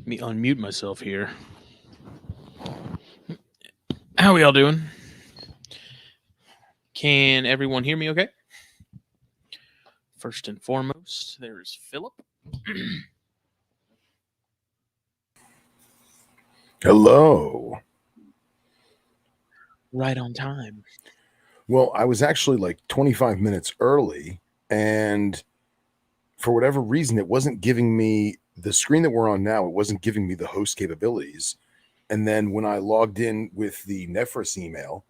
Let me unmute myself here. How are y'all doing? Can everyone hear me okay? First and foremost, there's Philip. Hello. Right on time. Well, I was actually like 25 minutes early, and for whatever reason, it wasn't giving me the screen that we're on now. It wasn't giving me the host capabilities. And then when I logged in with the Nephris email,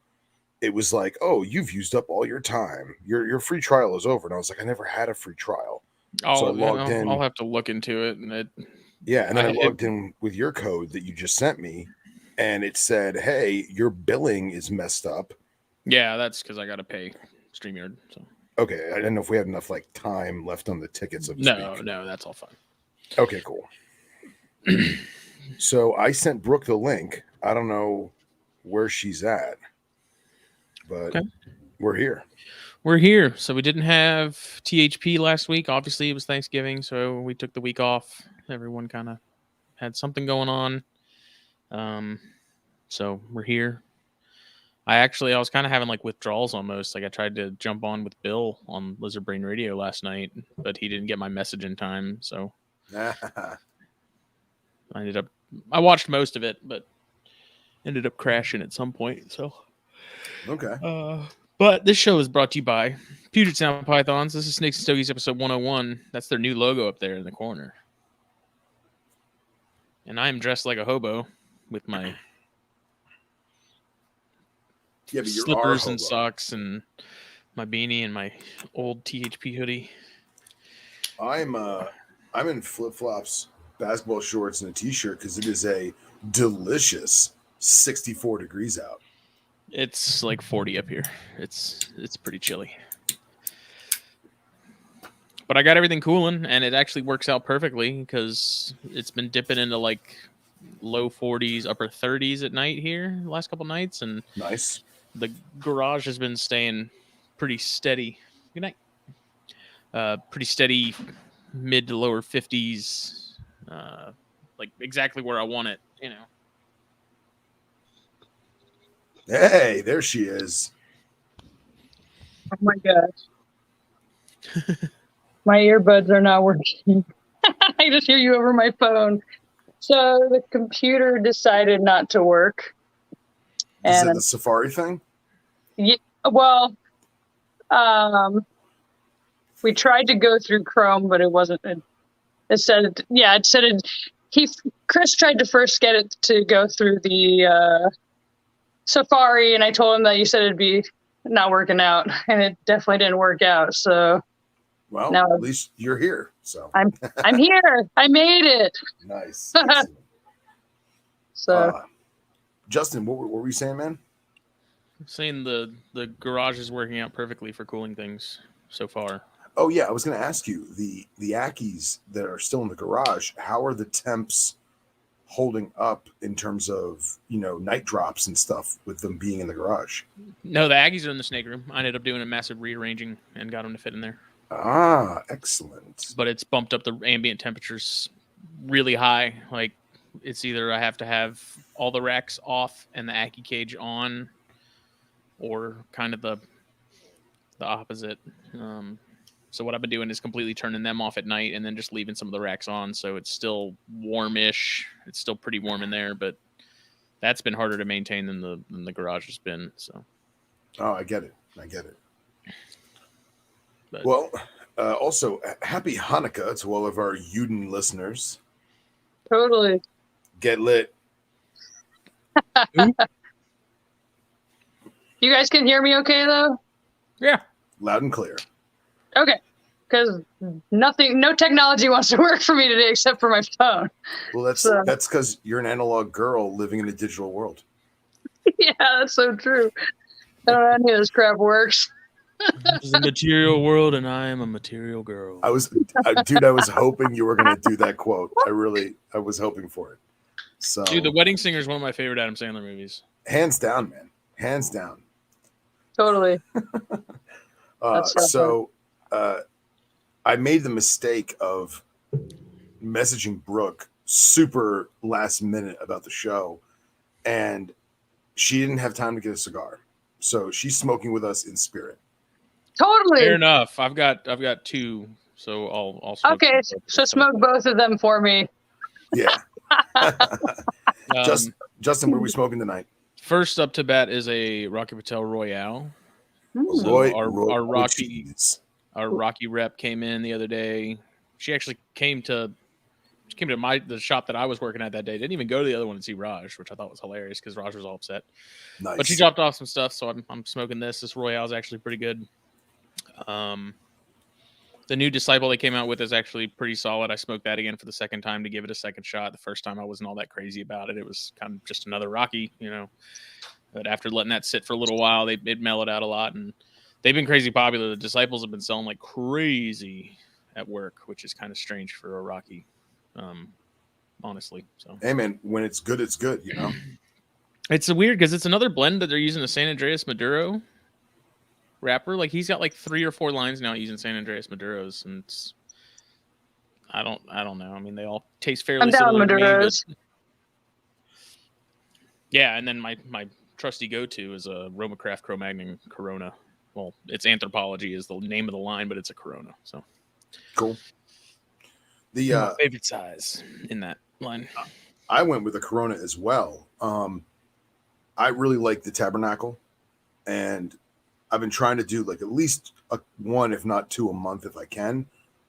it was like, "Oh, you've used up all your time. Your free trial is over." And I was like, "I never had a free trial." So I logged in. I'll have to look into it. And then I logged in with your code that you just sent me, and it said, "Hey, your billing is messed up." Yeah, that's because I got to pay StreamYard. So okay, I didn't know if we had enough like time left on the tickets. No, that's all fine. Okay, cool. So I sent Brooke the link. I don't know where she's at, but we're here. We're here. So we didn't have THP last week. Obviously, it was Thanksgiving, so we took the week off. Everyone kind of had something going on. So we're here. I was kind of having like withdrawals almost. Like I tried to jump on with Bill on Lizard Brain Radio last night, but he didn't get my message in time. So I watched most of it, but ended up crashing at some point. So okay. But this show is brought to you by Puget Sound Pythons. This is Snakes and Stogies episode 101. That's their new logo up there in the corner. And I am dressed like a hobo with my slippers and socks and my beanie and my old THP hoodie. I'm in flip-flops, basketball shorts, and a t-shirt because it is a delicious 64 degrees out. It's like 40 up here. It's pretty chilly. But I got everything cooling, and it actually works out perfectly because it's been dipping into like low 40s, upper 30s at night here the last couple nights, and nice. The garage has been staying pretty steady. Good night. Pretty steady, mid to lower 50s, like exactly where I want it. You know. Hey, there she is. Oh my gosh. My earbuds are not working. I just hear you over my phone. So the computer decided not to work. Is it the Safari thing? Yeah, well, we tried to go through Chrome, but it wasn't. It said, Chris tried to first get it to go through the Safari, and I told him that you said it'd be not working out, and it definitely didn't work out. So, well, now, at least you're here. So I'm here. I made it. Nice. So, Justin, what were you saying, man? I'm saying the garage is working out perfectly for cooling things so far. Oh yeah, I was going to ask you the Ackies that are still in the garage. How are the temps holding up in terms of night drops and stuff with them being in the garage? No, the Aggies are in the snake room. I ended up doing a massive rearranging and got them to fit in there. Ah, excellent. But it's bumped up the ambient temperatures really high. Like it's either I have to have all the racks off and the Ackie cage on, or kind of the opposite. So what I've been doing is completely turning them off at night and then just leaving some of the racks on. So it's still warmish. It's still pretty warm in there, but that's been harder to maintain than the garage has been. So. Oh, I get it. But, well, also happy Hanukkah to all of our Uden listeners. Totally. Get lit. You guys can hear me okay, though? Yeah. Loud and clear. Okay. Because no technology wants to work for me today except for my phone. Well, that's because you're an analog girl living in a digital world. Yeah, that's so true. I don't know how any of this crap works. This is a material world, and I am a material girl. I was hoping you were going to do that quote. I was hoping for it. So, dude, The Wedding Singer is one of my favorite Adam Sandler movies. Hands down, man. Hands down. Totally. I made the mistake of messaging Brooke super last minute about the show, and she didn't have time to get a cigar, so she's smoking with us in spirit. Totally. Fair enough. I've got 2, so I'll smoke Okay, both so of smoke both of them for me. Yeah. them. Justin, what are we smoking tonight? First up to bat is a Rocky Patel Royale. Mm. So Roy our Rocky cheese. our Rocky rep came in the other day. She actually came to the shop that I was working at that day. Didn't even go to the other one to see Raj, which I thought was hilarious because Raj was all upset. Nice. But she dropped off some stuff, so I'm smoking this. This Royale is actually pretty good. The new Disciple they came out with is actually pretty solid. I smoked that again for the second time to give it a second shot. The first time I wasn't all that crazy about it. It was kind of just another Rocky, But after letting that sit for a little while, it mellowed out a lot, and they've been crazy popular. The Disciples have been selling like crazy at work, which is kind of strange for a Rocky, honestly. So, hey man, when it's good, It's weird because it's another blend that they're using the San Andreas Maduro wrapper. Like he's got like 3 or 4 lines now using San Andreas Maduros, and I don't know. I mean, they all taste fairly similar to me, but yeah. And then my trusty go-to is a Roma Craft Cro-Magnon Corona. Well, it's Anthropology is the name of the line, but it's a Corona. So cool. The my favorite size in that line. I went with a Corona as well. I really like the Tabernacle, and I've been trying to do like at least one, if not 2 a month if I can.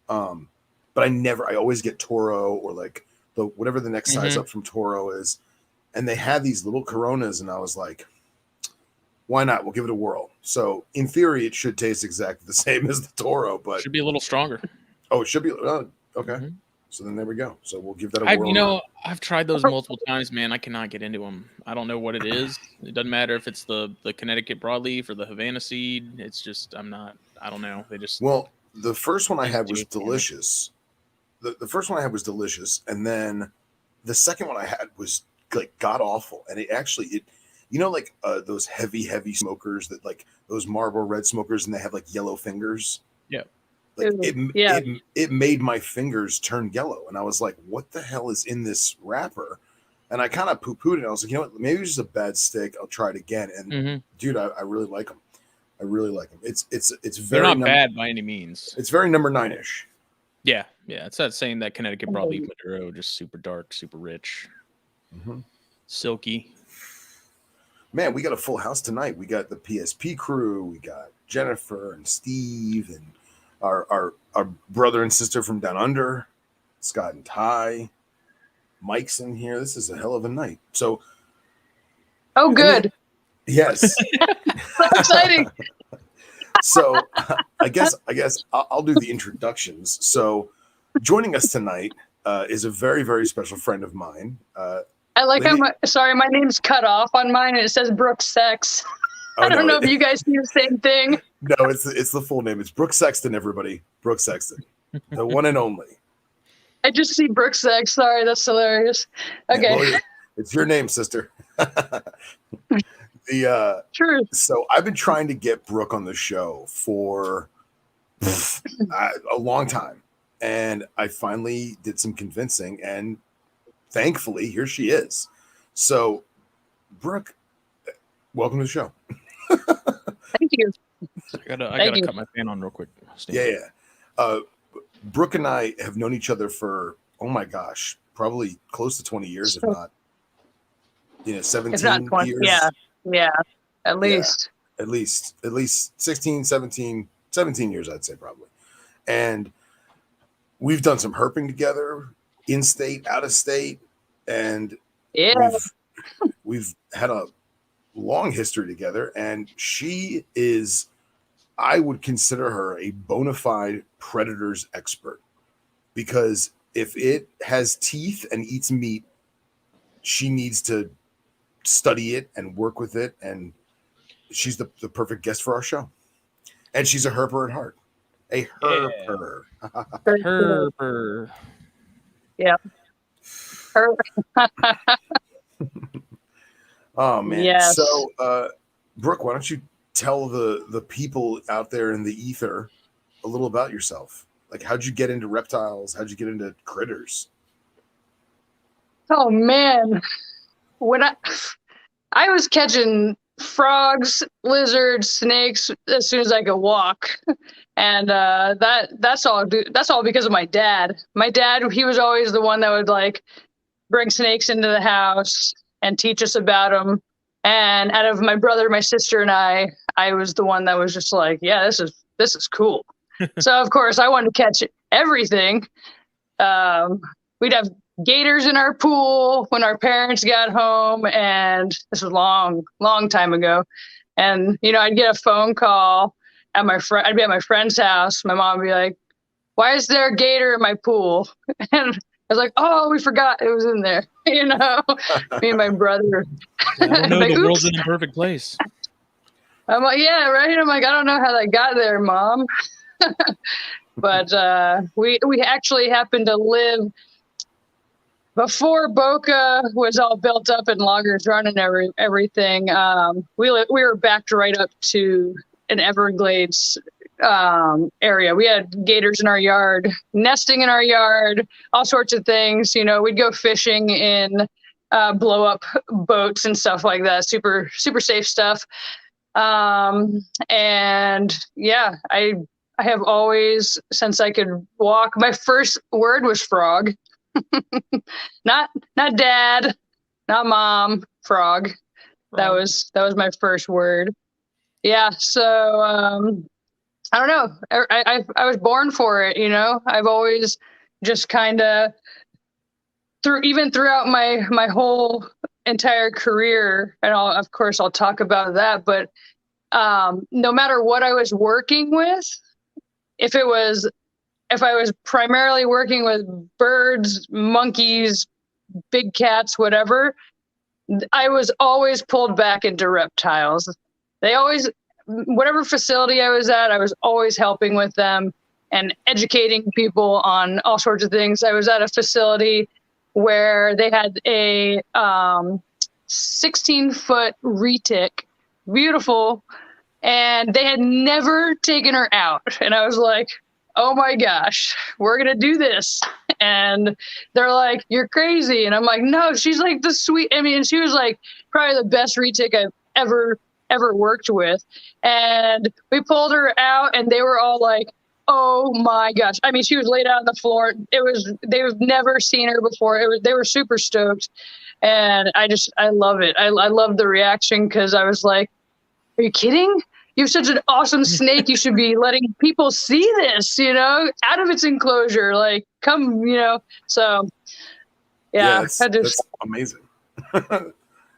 But I always get Toro or like whatever the next size up from Toro is. And they had these little Coronas, and I was like, why not? We'll give it a whirl. So in theory, it should taste exactly the same as the Toro, but Should be a little stronger. Oh, it should be. Okay. Mm-hmm. So then there we go. So we'll give that a whirl. I've tried those multiple times, man. I cannot get into them. I don't know what it is. It doesn't matter if it's the Connecticut broadleaf or the Havana seed. It's just I don't know. They just the first one I had was delicious. The first one I had was delicious, and then the second one I had was like god awful. And it actually like those heavy smokers that like those Marlboro Red smokers, and they have like yellow fingers. Yeah. Like it made my fingers turn yellow, and I was like, "What the hell is in this wrapper?" And I kind of poo-pooed it. I was like, "You know what? Maybe it's just a bad stick. I'll try it again." And dude, I really like them. I really like them. It's very they're not bad by any means. It's very number 9-ish. Yeah. It's that same that Connecticut broadleaf Maduro, just super dark, super rich, silky. Man, we got a full house tonight. We got the PSP crew. We got Jennifer and Steve and our brother and sister from down under, Scott and Ty. Mike's in here. This is a hell of a night. So, good. Yes. So exciting. So, I guess I'll do the introductions. So, joining us tonight is a very, very special friend of mine. I like sorry, my name's cut off on mine, and it says Brooke Sex. I don't know if you guys see the same thing. No, it's the full name. It's Brooke Sexton, everybody. Brooke Sexton, the one and only. I just see Brooke Sex. Sorry, that's hilarious. Okay. Well, it's your name, sister. True. So I've been trying to get Brooke on the show for a long time, and I finally did some convincing, and thankfully here she is. So, Brooke, welcome to the show. Thank you. I gotta cut my fan on real quick. Yeah. Brooke and I have known each other for, oh my gosh, probably close to 20 years, if not, 17 it's not 20, years. Yeah. At least. Yeah, at least 16, 17 years, I'd say probably. And we've done some herping together, in state, out of state, and we've had a long history together, and she is, I would consider her a bona fide predators expert, because if it has teeth and eats meat, she needs to study it and work with it, and she's the perfect guest for our show. And she's a herper at heart. A herper. Yeah. Herper. Yeah. Oh man. Yes. So Brooke, why don't you tell the people out there in the ether a little about yourself? Like, how'd you get into reptiles? How'd you get into critters? Oh man, when I was catching frogs, lizards, snakes as soon as I could walk, and that's all because of my dad. My dad, he was always the one that would like bring snakes into the house and teach us about them. And out of my brother, my sister, and I was the one that was just like, yeah, this is cool. So of course I wanted to catch everything. We'd have gators in our pool when our parents got home, and this was long time ago. And I'd get a phone call at I'd be at my friend's house. My mom would be like, "Why is there a gator in my pool?" And I was like, "Oh, we forgot it was in there." Me and my brother. I don't know. Like, The world's oops. an imperfect place. I'm like, yeah, right. I'm like, I don't know how that got there, Mom. But we actually happened to live before Boca was all built up and loggers running everything. We were backed right up to an Everglades area. We had gators in our yard, nesting in our yard, all sorts of things. We'd go fishing in blow up boats and stuff like that. Super safe stuff. And yeah, I have always, since I could walk, my first word was frog. not dad, not mom, frog. That was my first word. Yeah. So I don't know. I was born for it. I've always just kind of throughout my whole entire career, and of course I'll talk about that, but no matter what I was working with, if I was primarily working with birds, monkeys, big cats, whatever, I was always pulled back into reptiles. Whatever facility I was at, I was always helping with them and educating people on all sorts of things. I was at a facility where they had a 16-foot retic, beautiful, and they had never taken her out. And I was like, oh my gosh, we're going to do this. And they're like, you're crazy. And I'm like, no, she's like the sweet. I mean, she was like probably the best retic I've ever worked with. And we pulled her out and they were all like, oh my gosh. I mean, she was laid out on the floor. They've never seen her before. They were super stoked. And I love it. I love the reaction, because I was like, are you kidding? You have such an awesome snake. You should be letting people see this, out of its enclosure. Like, come, So, yeah, that's amazing.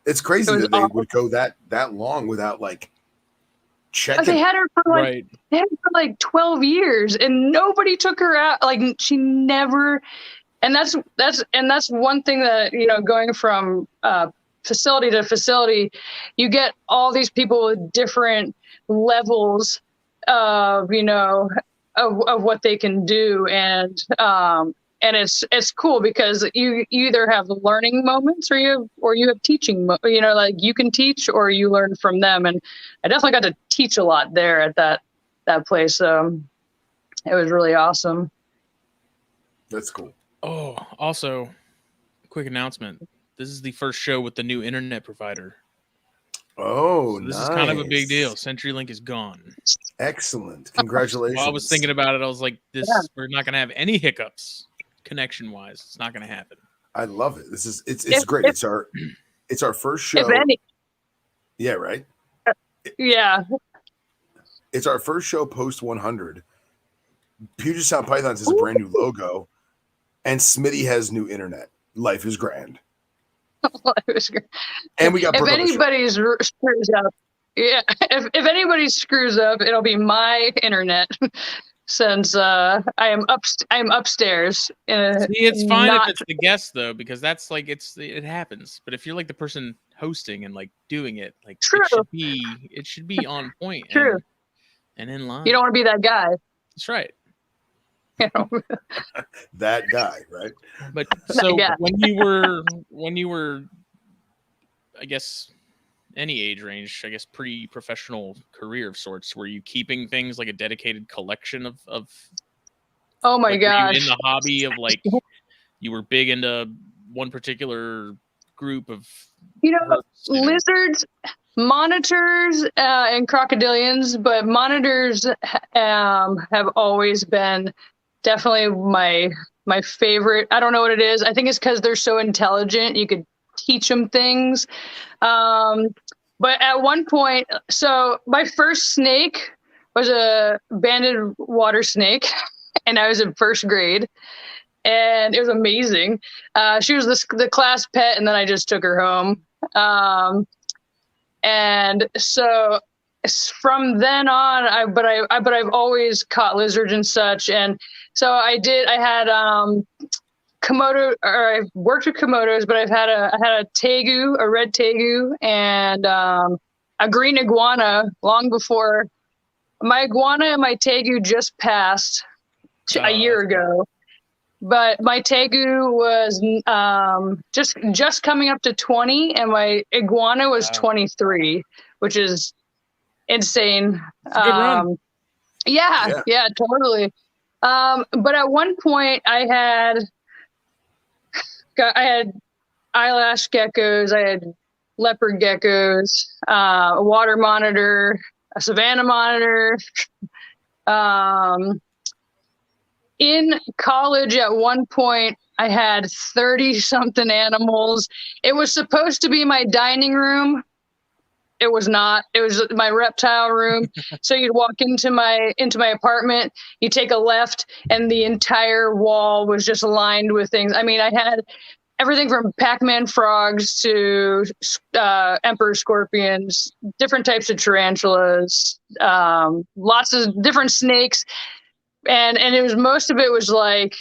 It's crazy that they would go that long without like checking. They had her for like 12 years, and nobody took her out. Like, she never. And that's one thing that going from facility to facility, you get all these people with different levels of of what they can do, and it's cool because you either have learning moments or you have teaching like you can teach or you learn from them. And I definitely got to teach a lot there at that place. It was really awesome. That's cool. Oh, also, quick announcement. This is the first show with the new internet provider. Oh, so this nice. is kind of a big deal. CenturyLink is gone. Excellent. Congratulations. While I was thinking about it, I was like, we're not going to have any hiccups connection-wise. It's not going to happen. I love it. It's great. It's our first show. If any. Yeah, right? Yeah. It's our first show post 100. Puget Sound Pythons has a brand new logo, and Smitty has new internet. Life is grand. And we got if anybody screws up, if anybody screws up, it'll be my internet, since I am upstairs. See, it's fine if it's the guest though, because that's like it happens. But if you're like the person hosting and like doing it, like it should be on point. True. And in line. You don't want to be that guy. That's right. That guy, right? But so when you were, I guess, any age range, I guess pre-professional career of sorts, were you keeping things like a dedicated collection of oh my gosh, in the hobby of like you were big into one particular group of lizards, monitors, and crocodilians, but monitors have always been definitely my favorite. I don't know what it is. I think it's because they're so intelligent. You could teach them things. But at one point, so my first snake was a banded water snake, and I was in first grade, and it was amazing. She was the class pet, and then I just took her home. And so from then on, I've always caught lizards and such, and so I had Komodo, or I've worked with Komodos, but I had a tegu, a red tegu, and a green iguana long before. My iguana and my tegu just passed a year ago, but my tegu was just coming up to 20, and my iguana was 23, which is insane. It's a good run. Yeah, totally. But at one point, I had eyelash geckos, I had leopard geckos, a water monitor, a savanna monitor. In college, at one point, I had 30-something animals. It was supposed to be my dining room. It was not. It was my reptile room. So you'd walk into my apartment, you take a left, and the entire wall was just lined with things. I mean, I had everything from Pac-Man frogs to emperor scorpions, different types of tarantulas, lots of different snakes. And it was, most of it was like,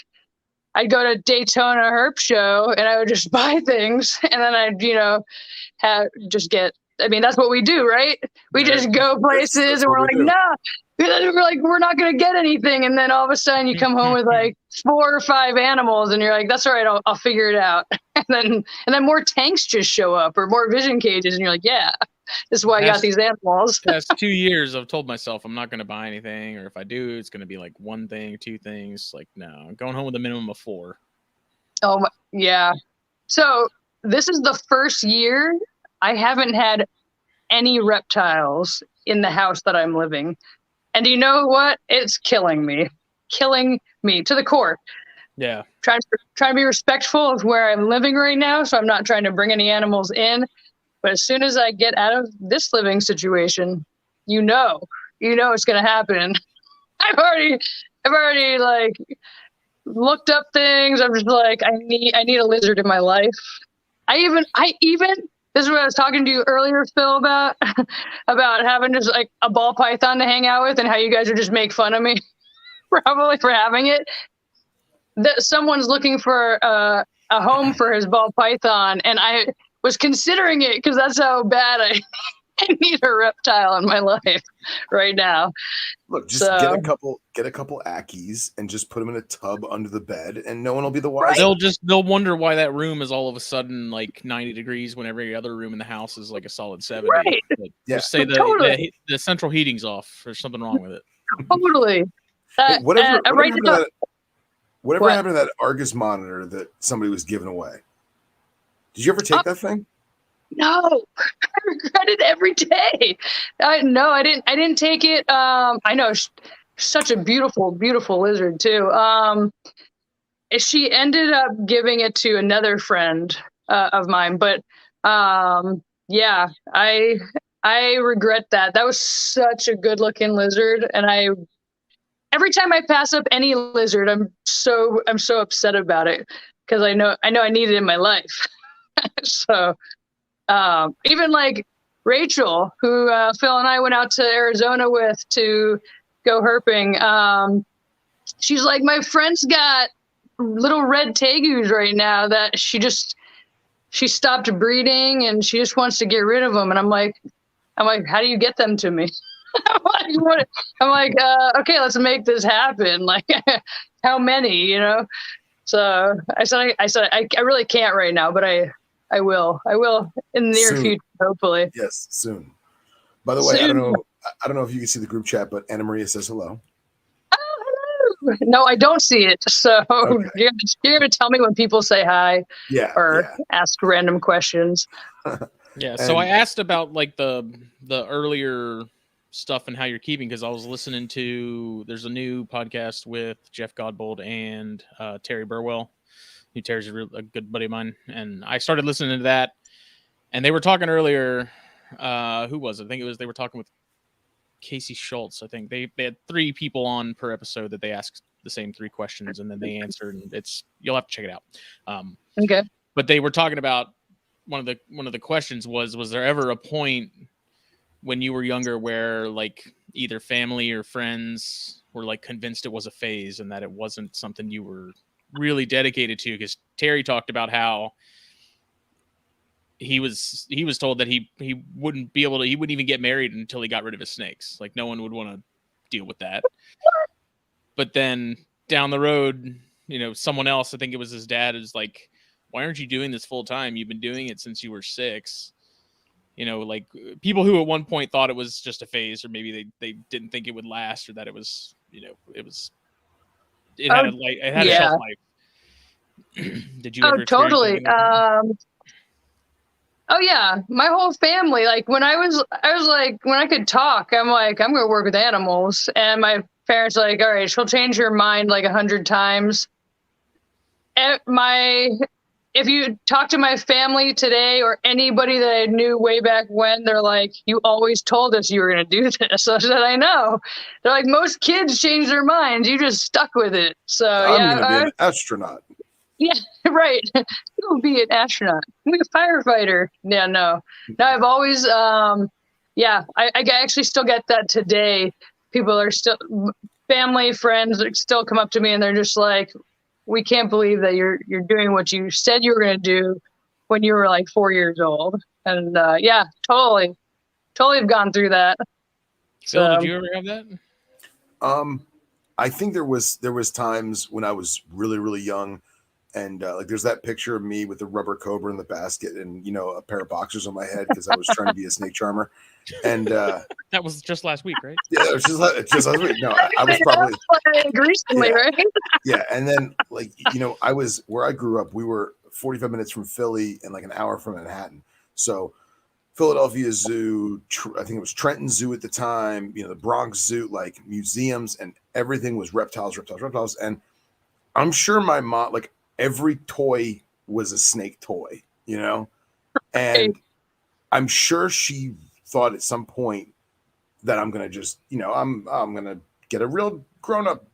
I'd go to Daytona Herp Show and I would just buy things, and then I'd, that's what we do, right? We just go places and we're like, no, we're not going to get anything. And then all of a sudden you come home with like 4 or 5 animals, and you're like, that's all right, I'll figure it out. And then more tanks just show up, or more vision cages, and you're like, yeah, this is why I got these animals. Past 2 years, I've told myself I'm not going to buy anything, or if I do, it's going to be like 1 thing, 2 things. Like, no, I'm going home with a minimum of 4. Oh, yeah. So this is the first year I haven't had any reptiles in the house that I'm living. And you know what? It's killing me to the core. Yeah. Trying to be respectful of where I'm living right now, so I'm not trying to bring any animals in. But as soon as I get out of this living situation, you know it's going to happen. I've already like looked up things. I'm just like, I need a lizard in my life. I even this is what I was talking to you earlier, Phil, about having just like a ball python to hang out with, and how you guys would just make fun of me probably for having it. That someone's looking for a home for his ball python, and I was considering it because that's how bad I need a reptile in my life right now. Look, just get a couple Ackies and just put them in a tub under the bed, and no one will be the wiser. They'll wonder why that room is all of a sudden like 90 degrees when every other room in the house is like a solid 70. Right. Like, just say the central heating's off. There's something wrong with it. Totally. Whatever happened to that Argus monitor that somebody was giving away? Did you ever take that thing? No, I regret it every day. I didn't take it. I know, such a beautiful, beautiful lizard too. She ended up giving it to another friend of mine, but yeah, I regret that. That was such a good looking lizard, and every time I pass up any lizard, I'm so upset about it, because I know I need it in my life. So. Even like Rachel, who Phil and I went out to Arizona with to go herping, she's like, my friend's got little red tegus right now that she stopped breeding, and she just wants to get rid of them. And I'm like, how do you get them to me? I'm like, okay, let's make this happen. Like, how many, So I said I really can't right now, but I will in the near future, hopefully. Yes, soon. By the way, I don't know if you can see the group chat, but Anna Maria says hello. Oh, No, I don't see it. So Okay. you're going to tell me when people say hi Yeah. or Yeah. ask random questions. Yeah, so I And asked about like the earlier stuff and how you're keeping, because I was listening to, there's a new podcast with Jeff Godbold and Terry Burwell, who Terry's a good buddy of mine, and I started listening to that, and they were talking earlier. Who was it? I think they were talking with Casey Schultz. I think they had 3 people on per episode that they asked the same 3 questions, and then they answered. And you'll have to check it out. Okay. But they were talking about one of the questions was there ever a point when you were younger where like either family or friends were like convinced it was a phase and that it wasn't something you were really dedicated to? Because Terry talked about how he was told that he wouldn't even get married until he got rid of his snakes. Like no one would want to deal with that. But then down the road, someone else, I think it was his dad, is like, why aren't you doing this full time? You've been doing it since you were 6. Like people who at one point thought it was just a phase, or maybe they didn't think it would last, or that it was, it had a shelf life. Did you ever experience totally. anything like that? Oh yeah, my whole family. Like when I was like, when I could talk, I'm like, I'm gonna work with animals, and my parents were like, all right, she'll change your mind like 100 times. If you talk to my family today or anybody that I knew way back when, they're like, you always told us you were going to do this. So I said, I know. They're like, most kids change their minds. You just stuck with it. So I'm going to be an astronaut. Yeah, right. You'll be an astronaut. Be a firefighter. Yeah, no. I've always, I actually still get that today. People are still, family, friends still come up to me and they're just like, we can't believe that you're doing what you said you were going to do when you were like 4 years old. And totally have gone through that. Phil, did you ever have that? I think there was times when I was really, really young, and like there's that picture of me with the rubber cobra in the basket and a pair of boxers on my head because I was trying to be a snake charmer. And that was just last week, right? Yeah, it was just last week. No, I was probably recently, right? Yeah, and then like I was where I grew up. We were 45 minutes from Philly and like an hour from Manhattan. So Philadelphia Zoo, I think it was Trenton Zoo at the time. The Bronx Zoo, like museums and everything was reptiles, and I'm sure my mom, like every toy was a snake toy, and I'm sure she thought at some point that I'm gonna just, I'm gonna get a real grown-up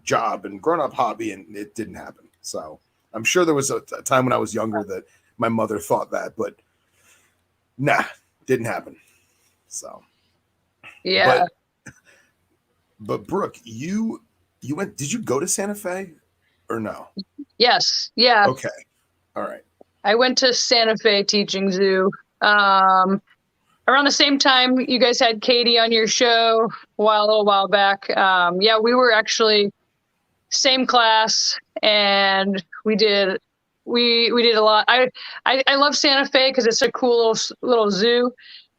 job and grown-up hobby, and it didn't happen. So I'm sure there was a time when I was younger that my mother thought that, but nah, didn't happen. So yeah. But Brooke, you went, did you go to Santa Fe or no? Yes. Yeah. Okay. All right. I went to Santa Fe Teaching Zoo. Around the same time you guys had Katie on your show a little while back. We were actually same class, and we did a lot. I love Santa Fe because it's a cool little zoo.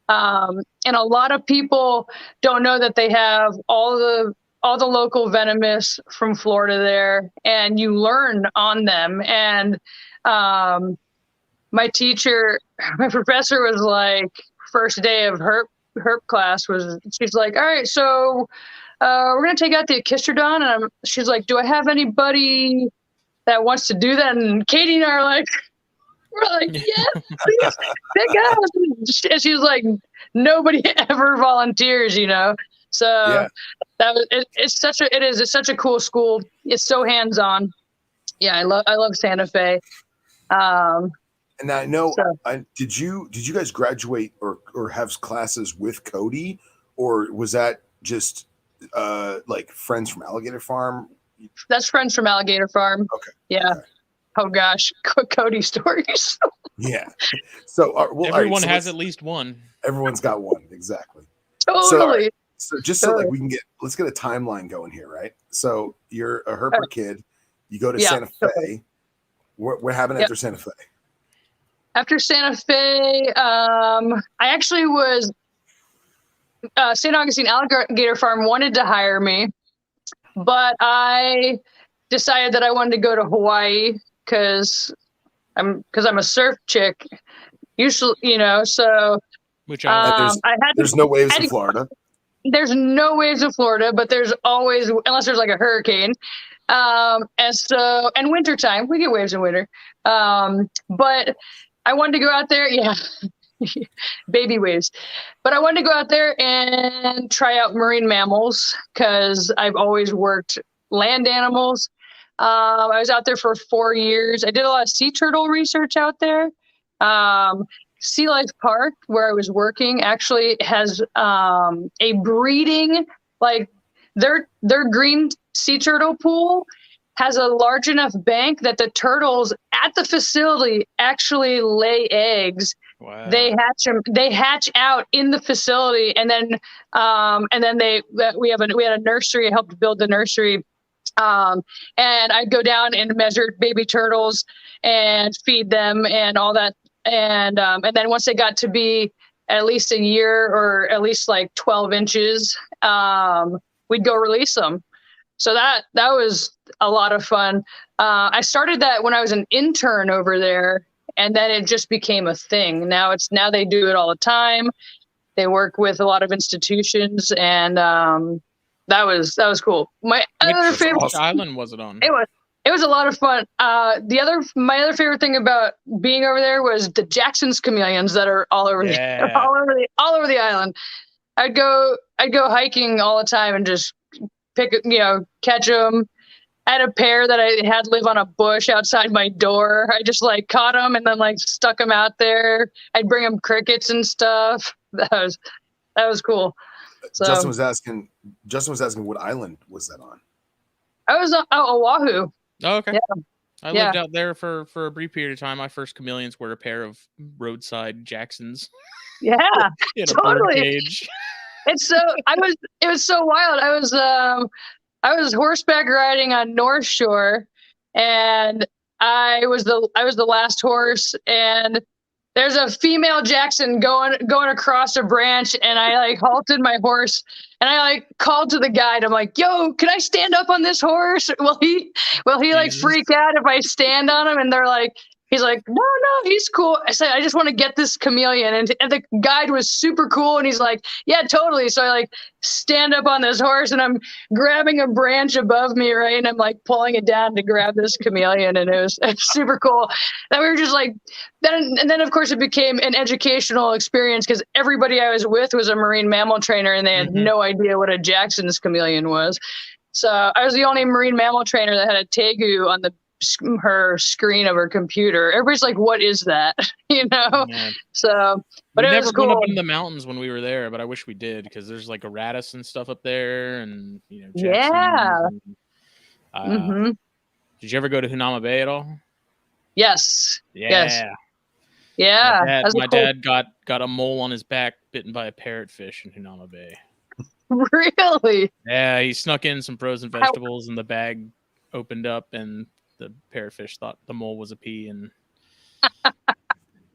And a lot of people don't know that they have all the local venomous from Florida there, and you learn on them. And my professor was like, first day of herp class she's like, all right, so we're gonna take out the Echistrodon, and she's like, do I have anybody that wants to do that? And Katie and I are like, yes, please, pick us. And she's like, nobody ever volunteers, So Yeah. that was it's such a cool school. It's so hands on. Yeah, I love Santa Fe. And I know, did you guys graduate or have classes with Cody, or was that just like friends from Alligator Farm? That's friends from Alligator Farm. Okay. Yeah. Okay. Oh gosh, Cody stories. Yeah. So everyone has at least one. Everyone's got one, exactly. Totally. So just so like let's get a timeline going here, right? So you're a herper kid, you go to Santa Fe. What happened after Santa Fe? After Santa Fe, I actually was St. Augustine Alligator Farm wanted to hire me, but I decided that I wanted to go to Hawaii because I'm a surf chick. Usually, so Which I had There's no waves in Florida. There's no waves in Florida, but there's always, unless there's like a hurricane. And wintertime, we get waves in winter. But I wanted to go out there. Yeah. Baby waves. But I wanted to go out there and try out marine mammals because I've always worked land animals. I was out there for 4 years. I did a lot of sea turtle research out there. Sea Life Park, where I was working, actually has a breeding, like their green sea turtle pool has a large enough bank that the turtles at the facility actually lay eggs. Wow. They hatch out in the facility, and then we had a nursery. I helped build the nursery. And I'd go down and measure baby turtles and feed them and all that. And then once they got to be at least a year or at least like 12 inches, we'd go release them. So that was a lot of fun. I started that when I was an intern over there, and then it just became a thing. Now they do it all the time. They work with a lot of institutions, and that was cool. My other favorite which island was it on? It was a lot of fun. My other favorite thing about being over there was the Jackson's chameleons that are all over all over the island. I'd go hiking all the time and just catch them. I had a pair that I had live on a bush outside my door. I just caught them and then stuck them out there. I'd bring them crickets and stuff. That was cool. So, Justin was asking what island was that on? I was on Oahu. Oh, okay. Yeah. I lived out there for a brief period of time. My first chameleons were a pair of roadside Jacksons. Yeah, in totally. A bird cage. It was so wild. I was horseback riding on North Shore, and I was the last horse, and there's a female Jackson going across a branch, and I halted my horse, and I called to the guide. I'm like, "Yo, can I stand up on this horse? Will he freak out if I stand on him?" And he's like, no, he's cool. I said, I just want to get this chameleon. And the guide was super cool. And he's like, yeah, totally. So I stand up on this horse, and I'm grabbing a branch above me, right? And I'm pulling it down to grab this chameleon. And it was super cool. Then we were just then of course it became an educational experience because everybody I was with was a marine mammal trainer, and they had no idea what a Jackson's chameleon was. So I was the only marine mammal trainer that had a tegu on her screen of her computer. Everybody's like, what is that? Man. So but we it never was cool. went up in the mountains when we were there, but I wish we did because there's a Ratus and stuff up there, and yeah. And, did you ever go to Hunama Bay at all? Yes. Yeah. Yes. Yeah. My dad got a mole on his back bitten by a parrotfish in Hunama Bay. Really? Yeah, he snuck in some frozen vegetables, and the bag opened up, and the parrotfish thought the mole was a pea, and that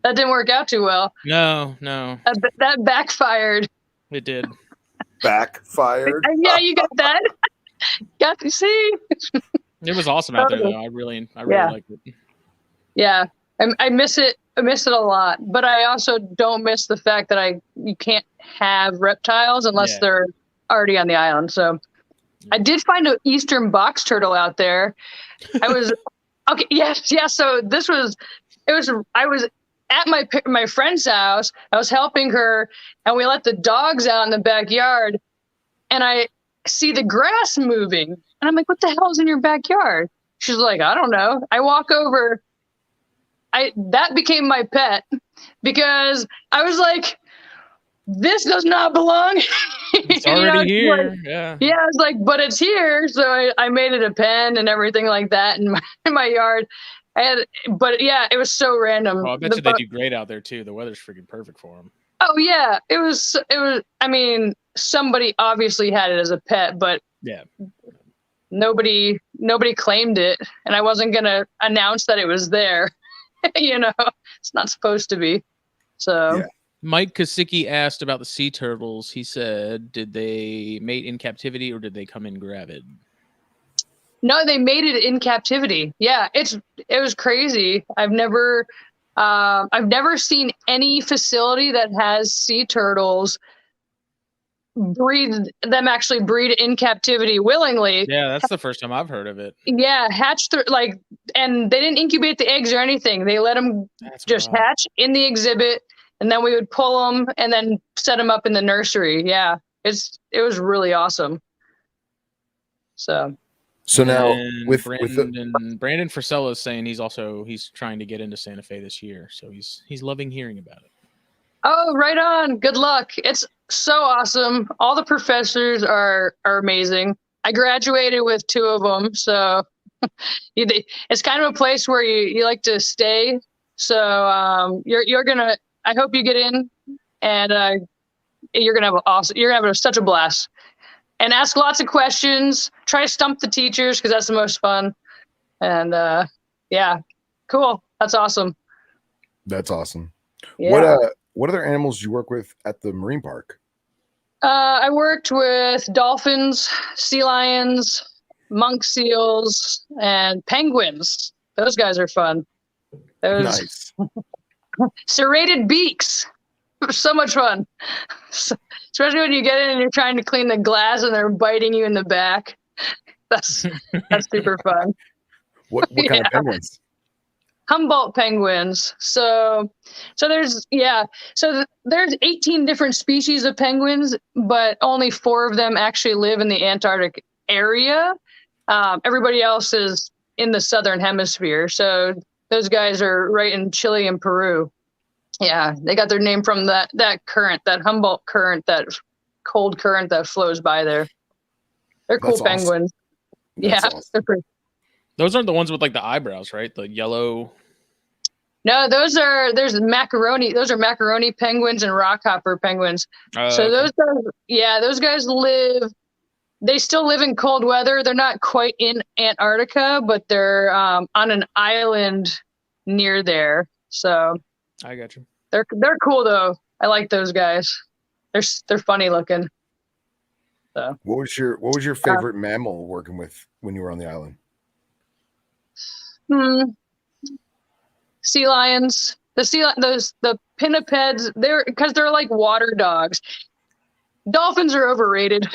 didn't work out too well. No. That backfired. It did. Backfired? Yeah, you got that. Got to see. It was awesome out there, though. I really liked it. Yeah, I miss it. I miss it a lot, but I also don't miss the fact that you can't have reptiles unless they're already on the island. So I did find an eastern box turtle out there. I was okay. Yes. So I was at my friend's house. I was helping her, and we let the dogs out in the backyard, and I see the grass moving, and I'm like, "What the hell is in your backyard?" She's like, "I don't know." I walk over. That became my pet because I was like, this does not belong. It's already here. Yeah. Yeah. I was like, but it's here. So I made it a pen and everything like that in my yard. But yeah, it was so random. Well, I bet you they do great out there too. The weather's freaking perfect for them. Oh yeah. It was, I mean, somebody obviously had it as a pet, but yeah, nobody claimed it. And I wasn't going to announce that it was there. It's not supposed to be. So yeah. Mike Kosicki asked about the sea turtles. He said, did they mate in captivity or did they come in gravid? No, they made it in captivity. Yeah, it was crazy. I've never seen any facility that has sea turtles actually breed in captivity willingly. Yeah, that's the first time I've heard of it. Yeah, hatch and they didn't incubate the eggs or anything. They let them just hatch in the exhibit, and then we would pull them and then set them up in the nursery. Yeah, it was really awesome. So now with Brandon Frisella is saying he's trying to get into Santa Fe this year, so he's loving hearing about it. Oh, right on. Good luck. It's so awesome. All the professors are amazing. I graduated with 2 of them, so it's kind of a place where you like to stay. So you're gonna. I hope you get in, and you're gonna have such a blast. And ask lots of questions. Try to stump the teachers because that's the most fun. And yeah, cool. That's awesome. That's awesome. Yeah. What other animals do you work with at the marine park? I worked with dolphins, sea lions, monk seals, and penguins. Those guys are fun. Nice. Serrated beaks. So much fun. Especially when you get in and you're trying to clean the glass and they're biting you in the back. That's super fun. What kind of penguins? Humboldt penguins. So there's 18 different species of penguins, but only 4 of them actually live in the Antarctic area. Everybody else is in the southern hemisphere. So those guys are right in Chile and Peru. Yeah, they got their name from that current, that Humboldt current, that cold current that flows by there. They're cool penguins. That's awesome. They're pretty. Those aren't the ones with like the eyebrows, right? The yellow. No, there's macaroni. Those are macaroni penguins and rockhopper penguins. So okay. Those guys they still live in cold weather. They're not quite in Antarctica, but they're on an island near there. So I got you. They're cool though. I like those guys. They're funny looking. So what was your favorite mammal working with when you were on the island? Sea lions. The pinnipeds. They're like water dogs. Dolphins are overrated.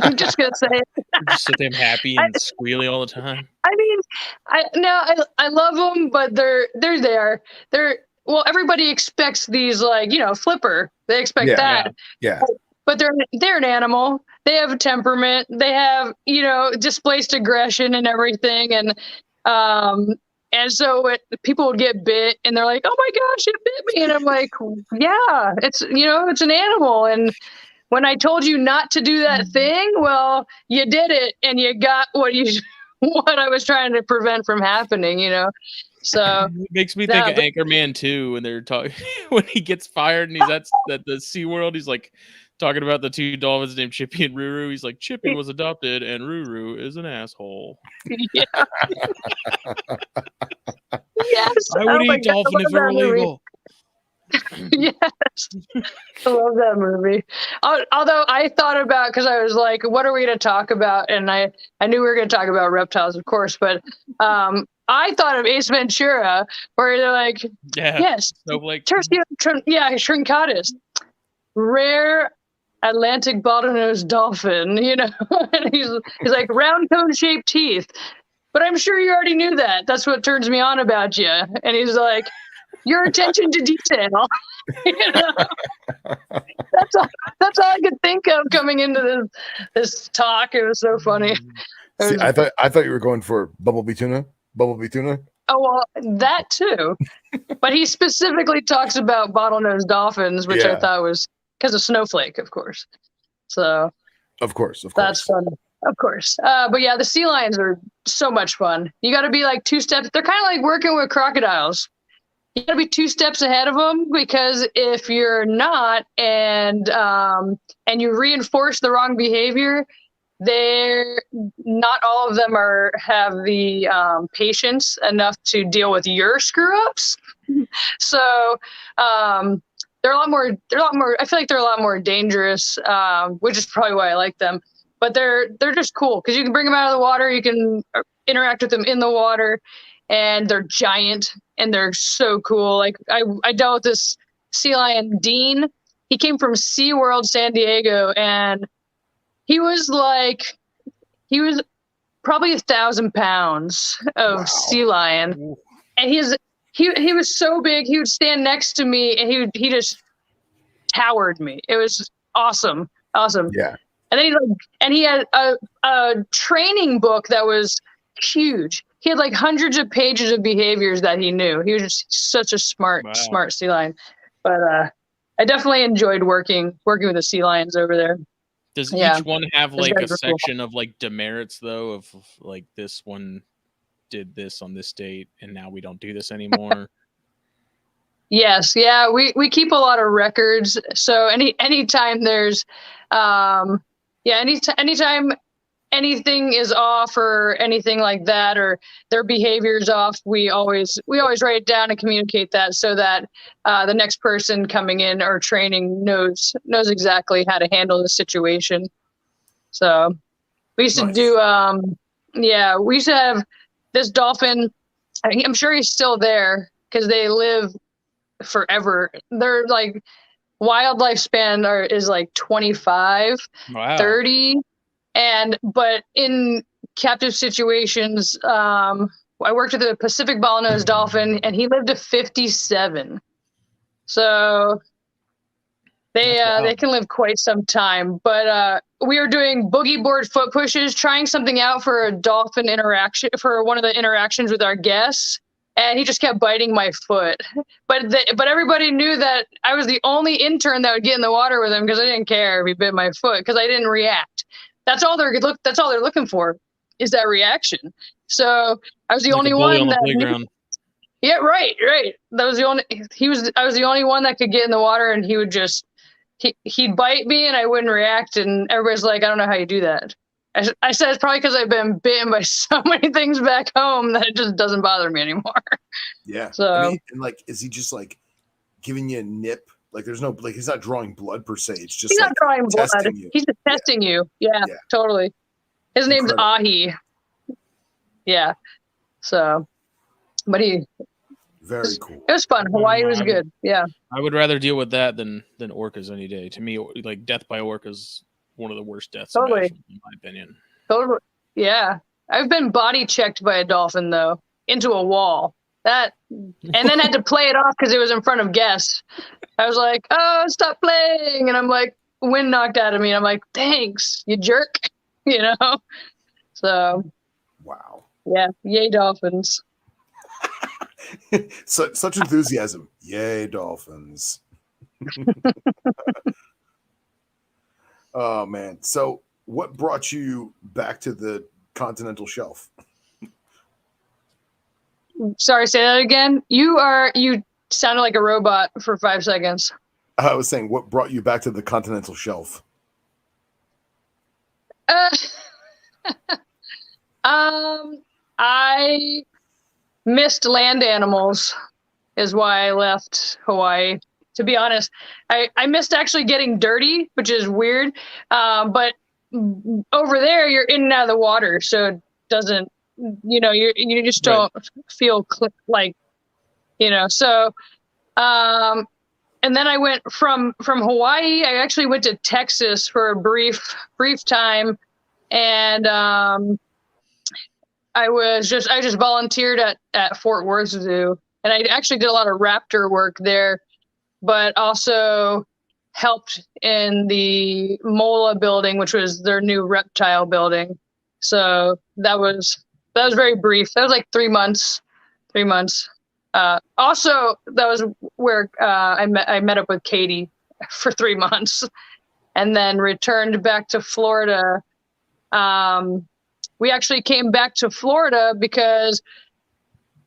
I'm just gonna say it. Just sit there happy and squealy all the time. I mean, I love them, but they're there. Well, everybody expects these, like, flipper. They expect that. Yeah. But they're an animal. They have a temperament. They have, displaced aggression and everything. And so people would get bit and they're like, oh my gosh, it bit me. And I'm like, yeah, it's an animal. And when I told you not to do that thing, well, you did it and you got what I was trying to prevent from happening, So it makes me think of Anchorman 2 when they're talking when he gets fired and he's at the SeaWorld. He's like talking about the 2 dolphins named Chippy and Ruru. He's like, Chippy was adopted and Ruru is an asshole. Yeah. Yes. I would eat dolphin if it were legal. Yes. I love that movie. Although I thought about, because I was like, what are we going to talk about? And I knew we were going to talk about reptiles, of course, but I thought of Ace Ventura, where they're like, yes, Trincatus, rare Atlantic bottlenose dolphin, and he's like round cone shaped teeth. But I'm sure you already knew that. That's what turns me on about you. And he's like, your attention to detail. That's all I could think of coming into this talk. It was so funny. See, I thought you were going for Bumblebee tuna. Oh, well, that too. But he specifically talks about bottlenose dolphins, which I thought was because of Snowflake, of course. So of course. That's fun. Of course. But yeah, the sea lions are so much fun. You got to be like 2 steps. They're kind of like working with crocodiles. You got to be 2 steps ahead of them, because if you're not and you reinforce the wrong behavior, not all of them have the patience enough to deal with your screw ups. So they're a lot more. I feel like they're a lot more dangerous, which is probably why I like them. but they're just cool because you can bring them out of the water, you can interact with them in the water, and they're giant and they're so cool. Like I dealt with this sea lion, Dean. He came from SeaWorld San Diego, and he was probably 1,000 pounds of sea lion, and he was so big. He would stand next to me, and he just towered me. It was awesome. Yeah. And then he had a training book that was huge. He had like hundreds of pages of behaviors that he knew. He was just such a smart sea lion. But I definitely enjoyed working with the sea lions over there. Does each one have like a section of like demerits though, of like this one did this on this date and now we don't do this anymore? Yes, yeah, we keep a lot of records. So anytime there's anytime anything is off or anything like that, or their behavior is off, we always write it down and communicate that so that the next person coming in or training knows exactly how to handle the situation. So we used to do we used to have this dolphin. I'm sure he's still there because they live forever. They're like wildlife span is like 25, 30. But in captive situations, I worked with a Pacific bottlenose dolphin, and he lived to 57. So they can live quite some time. But we were doing boogie board foot pushes, trying something out for a dolphin interaction, for one of the interactions with our guests, and he just kept biting my foot. But everybody knew that I was the only intern that would get in the water with him because I didn't care if he bit my foot because I didn't react. That's all they're looking for, is that reaction. So I was the only one that playground. Yeah, right. That was the only. I was the only one that could get in the water, and he would just he'd bite me, and I wouldn't react, and everybody's like, I don't know how you do that. I said it's probably because I've been bitten by so many things back home that it just doesn't bother me anymore. Yeah. So I mean, and like, is he just like giving you a nip? Like there's no, like he's not drawing blood per se. It's just he's like not drawing blood. He's just testing you. Yeah, totally. His name's Ahi. Yeah. So, but very cool. It was fun. Hawaii was good. Yeah. I would rather deal with that than orcas any day. To me, like death by orca is one of the worst deaths in my opinion. Totally. Yeah. I've been body checked by a dolphin though, into a wall. And then had to play it off because it was in front of guests. I was like, oh, stop playing. And I'm like, wind knocked out of me. And I'm like, thanks, you jerk. You know? So. Wow. Yeah. Yay, dolphins. Such enthusiasm. Yay, dolphins. Oh, man. So what brought you back to the continental shelf? Sorry, say that again. You sounded like a robot for 5 seconds. I was saying, what brought you back to the continental shelf? I missed land animals is why I left Hawaii. To be honest, I missed actually getting dirty, which is weird. But over there, you're in and out of the water, so it doesn't. You just don't feel like, so, and then I went from Hawaii. I actually went to Texas for a brief time. And, I just volunteered at Fort Worth Zoo, and I actually did a lot of raptor work there, but also helped in the Mola building, which was their new reptile building. So that was very brief. That was like 3 months. Also, that was where I met up with Katie for 3 months, and then returned back to Florida. We actually came back to Florida because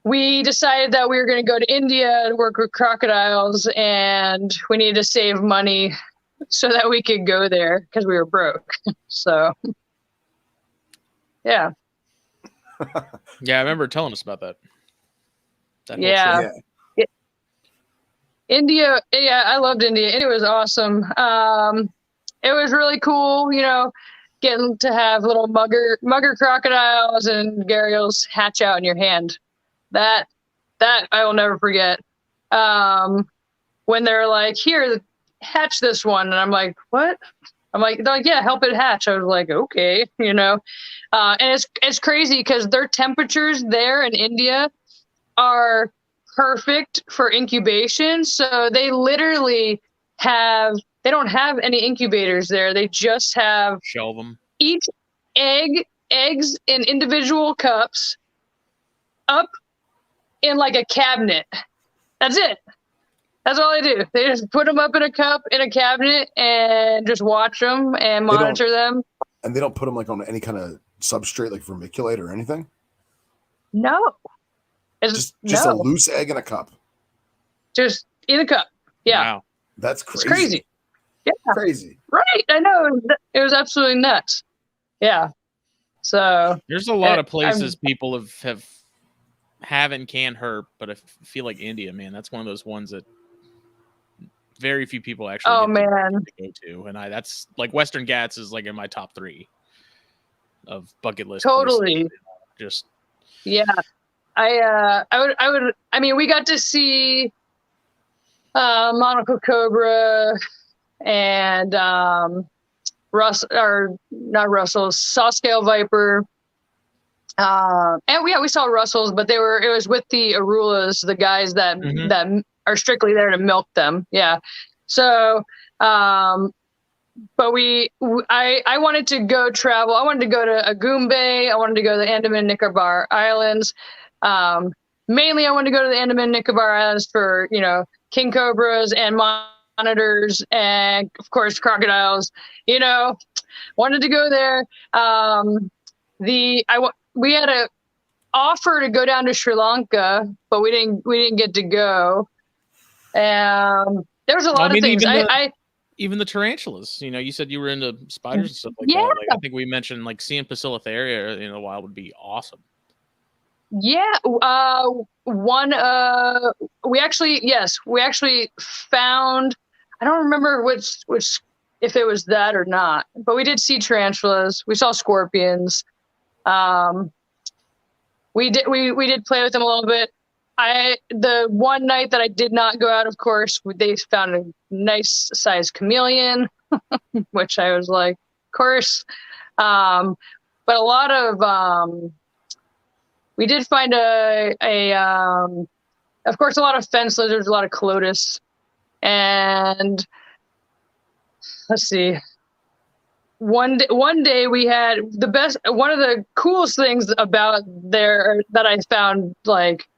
we decided that we were going to go to India and work with crocodiles, and we needed to save money so that we could go there because we were broke. So, yeah. Yeah, I remember telling us about that. Yeah. India, I loved India. It was awesome. It was really cool. getting to have little mugger crocodiles and gharials hatch out in your hand. That I will never forget. When they're like, here, hatch this one. And I'm like, what? They're like, yeah, help it hatch. I was like, okay, you know. And it's crazy because their temperatures there in India are perfect for incubation. So they literally they don't have any incubators there. They just have Shelve them. each eggs in individual cups up in like a cabinet. That's it. That's all they do. They just put them up in a cup in a cabinet and just watch them and monitor them. And they don't put them like on any kind of substrate, like vermiculite or anything. No, just a loose egg in a cup. Just in a cup. Yeah, wow. That's crazy. It's crazy. Yeah, crazy. Right, I know. It was absolutely nuts. Yeah. So there's a lot of places people have and can herp, but I feel like India, man, that's one of those ones that very few people actually to go to. And that's like Western Ghats is like in my top 3 of bucket list. Totally. Places. Just yeah. I mean, we got to see monocle cobra and saw scale viper. And we saw Russells, but it was with the Arulas, the guys that are strictly there to milk them. Yeah. So, but I wanted to go travel. I wanted to go to Agumbe. I wanted to go to the Andaman Nicobar Islands. Mainly I wanted to go to the Andaman Nicobar Islands for, you know, king cobras and monitors and of course crocodiles, you know, wanted to go there. We had a offer to go down to Sri Lanka, but we didn't get to go. There's a lot of things. Even the tarantulas, you know, you said you were into spiders and stuff like that. Like, I think we mentioned like seeing Bacillotharia in the wild would be awesome. Yeah. We actually found, I don't remember which, if it was that or not, but we did see tarantulas. We saw scorpions. We did play with them a little bit. The one night that I did not go out, of course, they found a nice sized chameleon, which I was like, of course. But a lot of, we did find of course, a lot of fence lizards, a lot of clotus, and let's see. One day we had one of the coolest things about there that I found like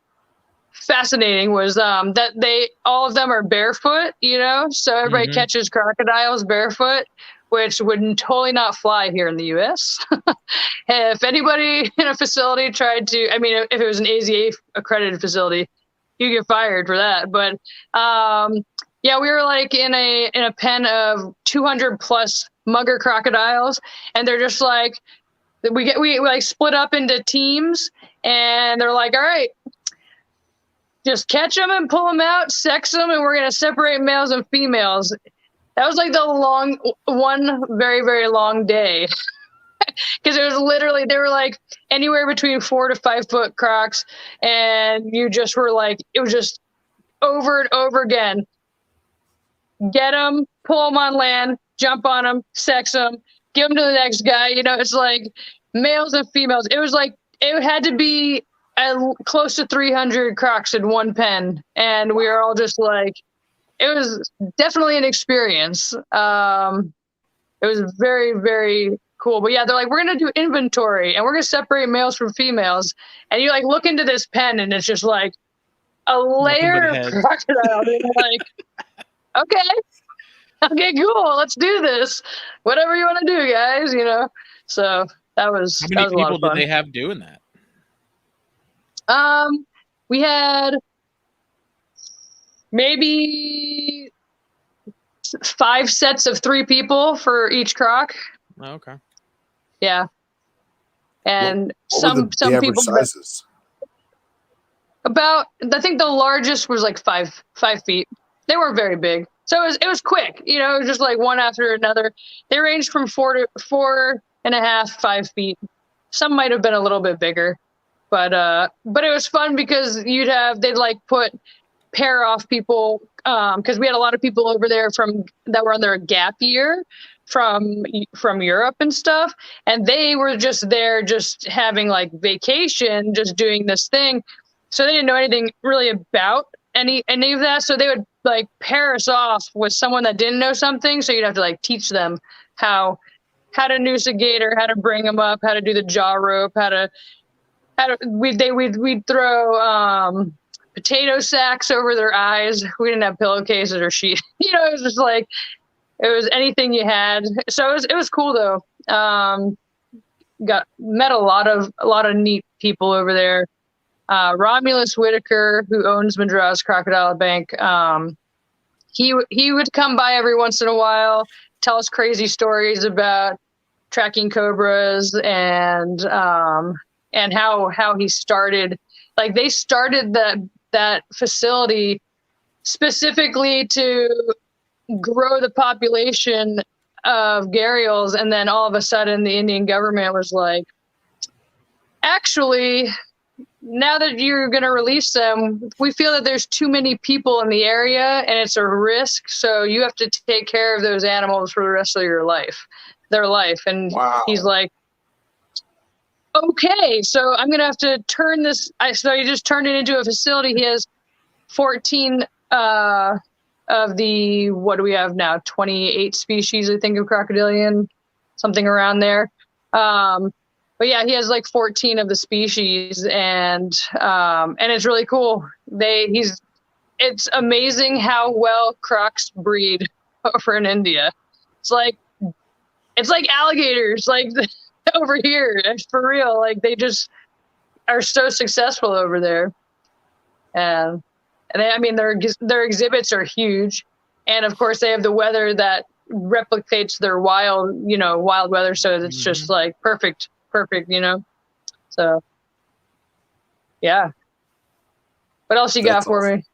fascinating was that all of them are barefoot, you know, so everybody catches crocodiles barefoot, which would totally not fly here in the US. If anybody in a facility tried to, I mean, if it was an AZA accredited facility, you get fired for that. But yeah, we were like in a pen of 200 plus mugger crocodiles, and they're just like, we like split up into teams, and they're like, all right, just catch them and pull them out, sex them, and we're gonna separate males and females. That was like one very, very long day. Because it was literally, they were like anywhere between 4 to 5 foot crocs, and you just were like, it was just over and over again. Get them, pull them on land, jump on them, sex them, give them to the next guy. You know, it's like males and females. It was like, it had to be close to 300 crocs in one pen. And we were all just like, it was definitely an experience. It was very, very cool. But yeah, they're like, we're going to do inventory and we're going to separate males from females. And you like look into this pen and it's just like a layer of crocodile. And you're like, okay, cool. Let's do this. Whatever you want to do, guys, you know? So that was, how many people did they have doing that? We had maybe 5 sets of 3 people for each croc. Oh, okay. Yeah. And what some people sizes? About, I think the largest was like 5 feet. They weren't very big. So it was quick, you know, just like one after another. They ranged from 4 and a half, 5 feet. Some might have been a little bit bigger, but it was fun because they'd like pair off people, because we had a lot of people over there that were on their gap year from Europe and stuff, and they were just there just having like vacation, just doing this thing, so they didn't know anything really about any of that, so they would like pair us off with someone that didn't know something, so you'd have to like teach them how to noose a gator, how to bring them up, how to do the jaw rope, we'd throw potato sacks over their eyes. We didn't have pillowcases or sheet. It was just like, it was anything you had. So it was cool though. Met a lot of neat people over there. Romulus Whitaker, who owns Madras Crocodile Bank, he would come by every once in a while, tell us crazy stories about tracking cobras and how he started. Like they started that facility specifically to grow the population of gharials, and then all of a sudden the Indian government was like, actually, now that you're going to release them, we feel that there's too many people in the area and it's a risk, so you have to take care of those animals for the rest of their life. And Wow. He's like, okay, so I'm going to have to turn this. So he just turned it into a facility. He has 14 of the, what do we have now? 28 species, I think, of crocodilian, something around there. But yeah, he has like 14 of the species, and it's really cool. It's amazing how well crocs breed over in India. It's like alligators, like over here. It's for real. Like they just are so successful over there. And their exhibits are huge. And of course they have the weather that replicates their wild weather. So it's just like perfect, So yeah. What else you got for me?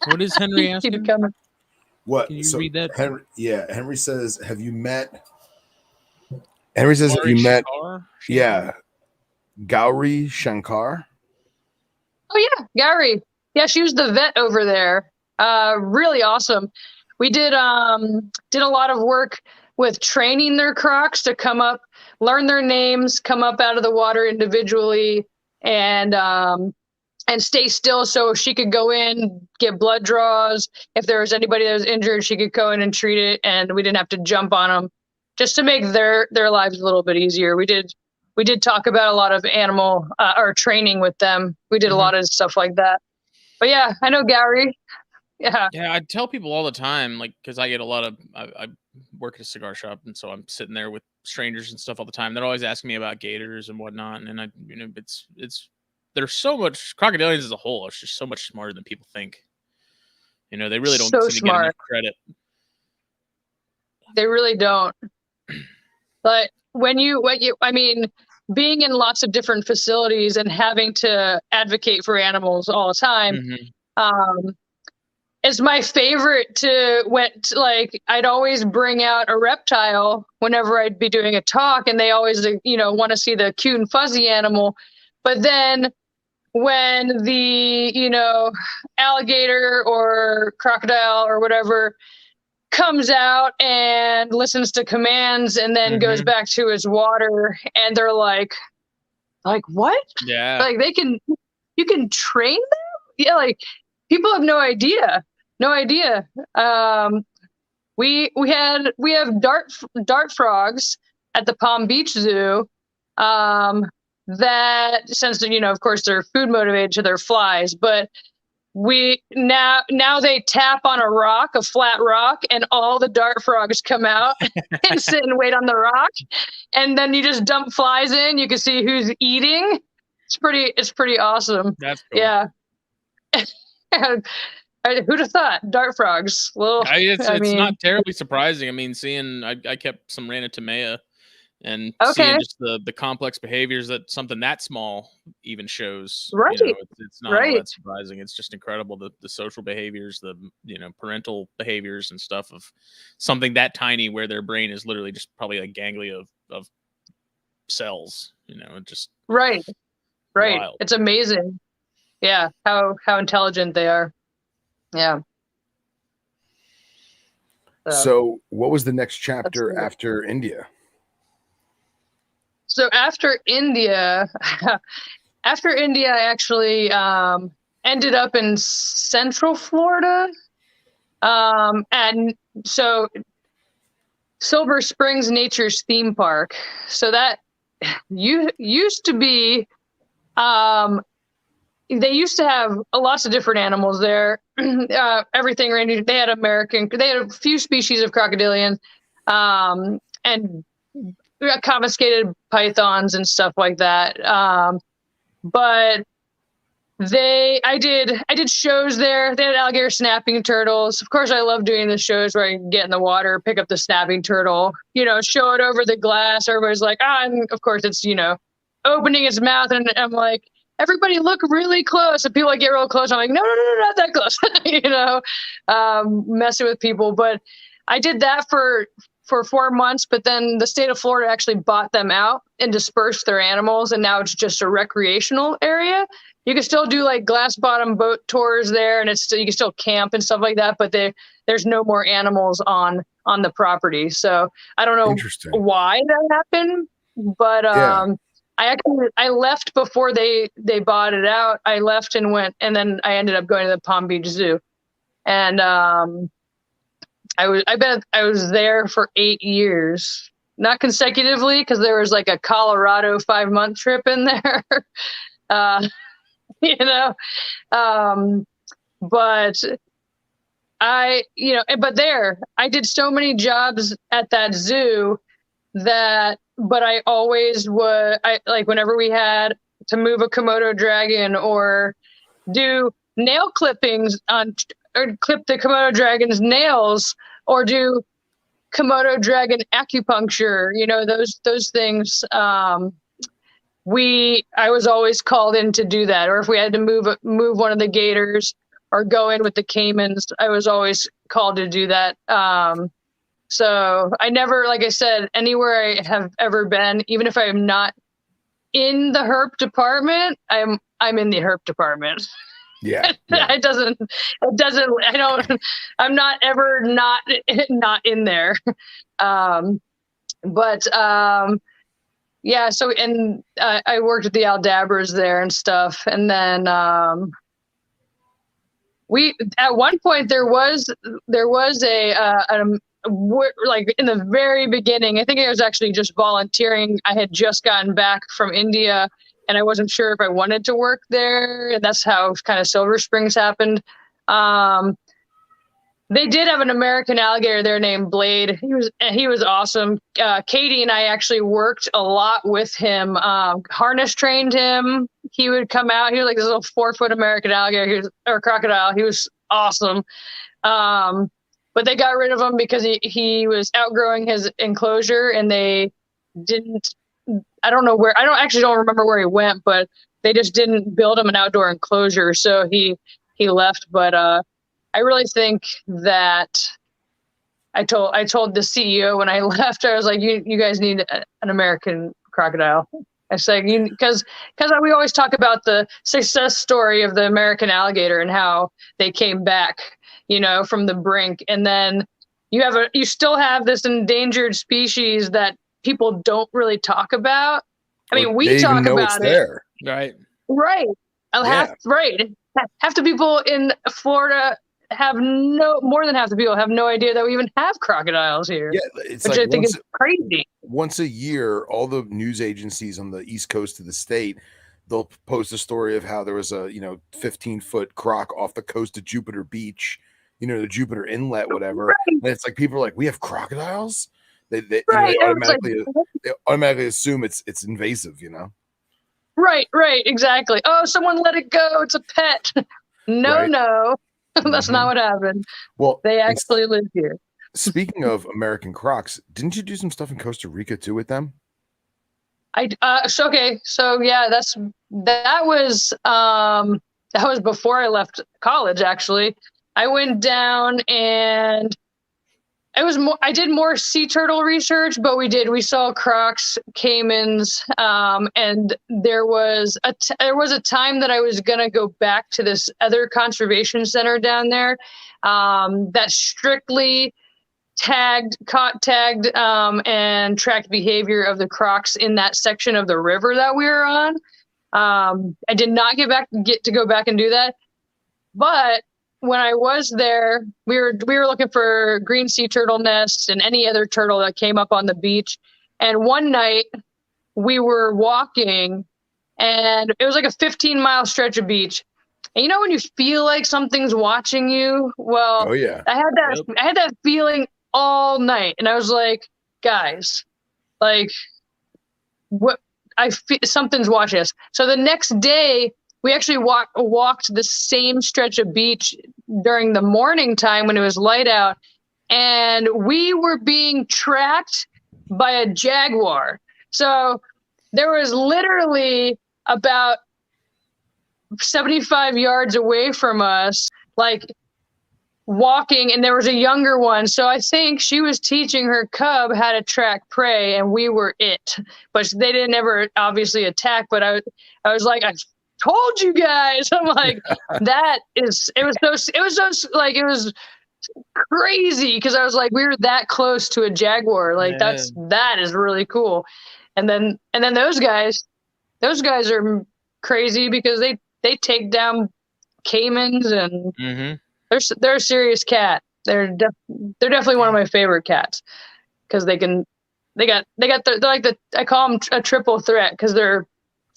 What is Henry asking? Keep it coming. What? Can you read that? Henry says, have you met? Henry says, have you met? Yeah. Gauri Shankar. Oh yeah, Gauri. Yeah, she was the vet over there. Really awesome. We did a lot of work with training their crocs to come up, learn their names, come up out of the water individually, and stay still so she could go in, get blood draws. If there was anybody that was injured, she could go in and treat it, and we didn't have to jump on them, just to make their lives a little bit easier. We did talk about a lot of animal or training with them. We did a lot of stuff like that. But yeah, I know Gauri. Yeah. Yeah, I tell people all the time, like, because I get a lot of, I work at a cigar shop, and so I'm sitting there with strangers and stuff all the time. They're always asking me about gators and whatnot, and there's so much, crocodilians as a whole are just so much smarter than people think. They really don't seem to get enough credit. They really don't. But being in lots of different facilities and having to advocate for animals all the time, it's my favorite I'd always bring out a reptile whenever I'd be doing a talk, and they always, want to see the cute and fuzzy animal. But then when the, alligator or crocodile or whatever comes out and listens to commands and then goes back to his water, and they're like what? Yeah. Like you can train them? Yeah, like people have no idea. We have dart frogs at the Palm Beach Zoo, that, since of course they're food motivated, so they're flies, but we now they tap on a flat rock, and all the dart frogs come out and sit and wait on the rock, and then you just dump flies in. You can see who's eating. It's pretty awesome. That's cool. Yeah. Who'd have thought? Dart frogs. Well, it's not terribly surprising. I mean, I kept some Rana Tomea And Okay. seeing just the complex behaviors that something that small even shows, Right. it's not all that surprising. It's just incredible, the social behaviors, the parental behaviors and stuff of something that tiny, where their brain is literally just probably a ganglia of cells. Just right. wild. It's amazing. Yeah, how intelligent they are. Yeah. So what was the next chapter after India? So after India, I actually ended up in Central Florida. And so Silver Springs Nature's Theme Park. So that used to be, they used to have lots of different animals there. Everything ranging. They had a few species of crocodilians, and confiscated pythons and stuff like that. But I did shows there. They had alligator snapping turtles. Of course, I love doing the shows where I can get in the water, pick up the snapping turtle, show it over the glass. Everybody's like, and of course it's, opening its mouth, and I'm like, everybody look really close. And people like get real close. I'm like, no, not that close. Messing with people. But I did that for 4 months, but then the state of Florida actually bought them out and dispersed their animals, and now it's just a recreational area. You can still do like glass bottom boat tours there, and you can still camp and stuff like that, but there's no more animals on the property. So I don't know why that happened, but I left before they bought it out. I left and went, and then I ended up going to the Palm Beach Zoo, and I was there for 8 years, not consecutively, because there was like a Colorado 5-month trip in there. But I did so many jobs at that zoo but I always would, whenever we had to move a Komodo dragon or do nail clippings or clip the Komodo dragon's nails or do Komodo dragon acupuncture, those things. I was always called in to do that. Or if we had to move one of the gators or go in with the caimans, I was always called to do that. So I never, like I said, anywhere I have ever been, even if I'm not in the herp department, I'm in the herp department. Yeah. I'm not ever not in there. Yeah. So, and I worked with the Aldabras there and stuff. And then at one point there was like in the very beginning, I think I was actually just volunteering. I had just gotten back from India and I wasn't sure if I wanted to work there. And that's how kind of Silver Springs happened. They did have an American alligator there named Blade. He was awesome. Katie and I actually worked a lot with him. Harness trained him. He would come out. He was like this little 4-foot American alligator. Or crocodile. He was awesome. But they got rid of him because he was outgrowing his enclosure, and they didn't. I don't know where. I don't remember where he went, but they just didn't build him an outdoor enclosure, so he left. But I really think that I told the CEO when I left, I was like, you guys need an American crocodile. I said, because we always talk about the success story of the American alligator and how they came back, from the brink. And then you still have this endangered species that people don't really talk about. I mean, we talk about it. There. Right. Right. Half the people in Florida more than half the people have no idea that we even have crocodiles here. Yeah, it's which like I think is crazy. Once a year, all the news agencies on the East Coast of the state, they'll post a story of how there was a 15-foot croc off the coast of Jupiter Beach, the Jupiter Inlet, whatever. Right. And it's like people are like, we have crocodiles. They Right. they automatically assume it's invasive, Right, exactly. Oh, someone let it go. It's a pet. No. That's not what happened. Well, they actually live here. Speaking of American crocs, didn't you do some stuff in Costa Rica too with them? So yeah, that was before I left college. Actually, I went down and I did more sea turtle research, but we saw crocs, caimans, and there was a time that I was gonna go back to this other conservation center down there, that strictly caught, tagged, and tracked behavior of the crocs in that section of the river that we were on. I did not get to go back and do that, but when I was there, we were looking for green sea turtle nests and any other turtle that came up on the beach. And one night we were walking, and it was like a 15-mile stretch of beach. And you know when you feel like something's watching you? Well, Oh yeah. I had that feeling all night, and I was like, guys, like, what? Something's watching us. So the next day, we actually walked the same stretch of beach during the morning time when it was light out, and we were being tracked by a jaguar. So there was literally about 75 yards away from us, like, walking, and there was a younger one. So I think she was teaching her cub how to track prey, and we were it. But they didn't ever obviously attack. But I was like, I told you guys. I'm like, it was crazy, because I was like, we were that close to a jaguar. Like, that is really cool. And then those guys are crazy because they take down caimans, and they're a serious cat. They're definitely one of my favorite cats, because they got I call them a triple threat, because they're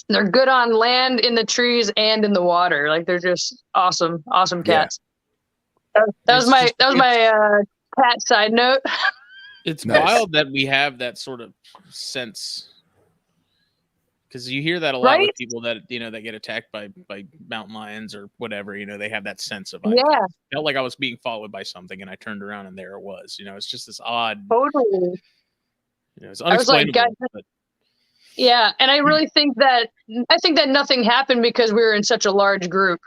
good on land, in the trees, and in the water. Like, they're just awesome cats. That was my cat side note. It's wild that we have that sort of sense, because you hear that a lot with people that that get attacked by mountain lions or whatever. They have that sense of, felt like I was being followed by something, and I turned around and there it was. It's just this odd. Totally. It's unexplainable. Yeah, and I really think that nothing happened because we were in such a large group.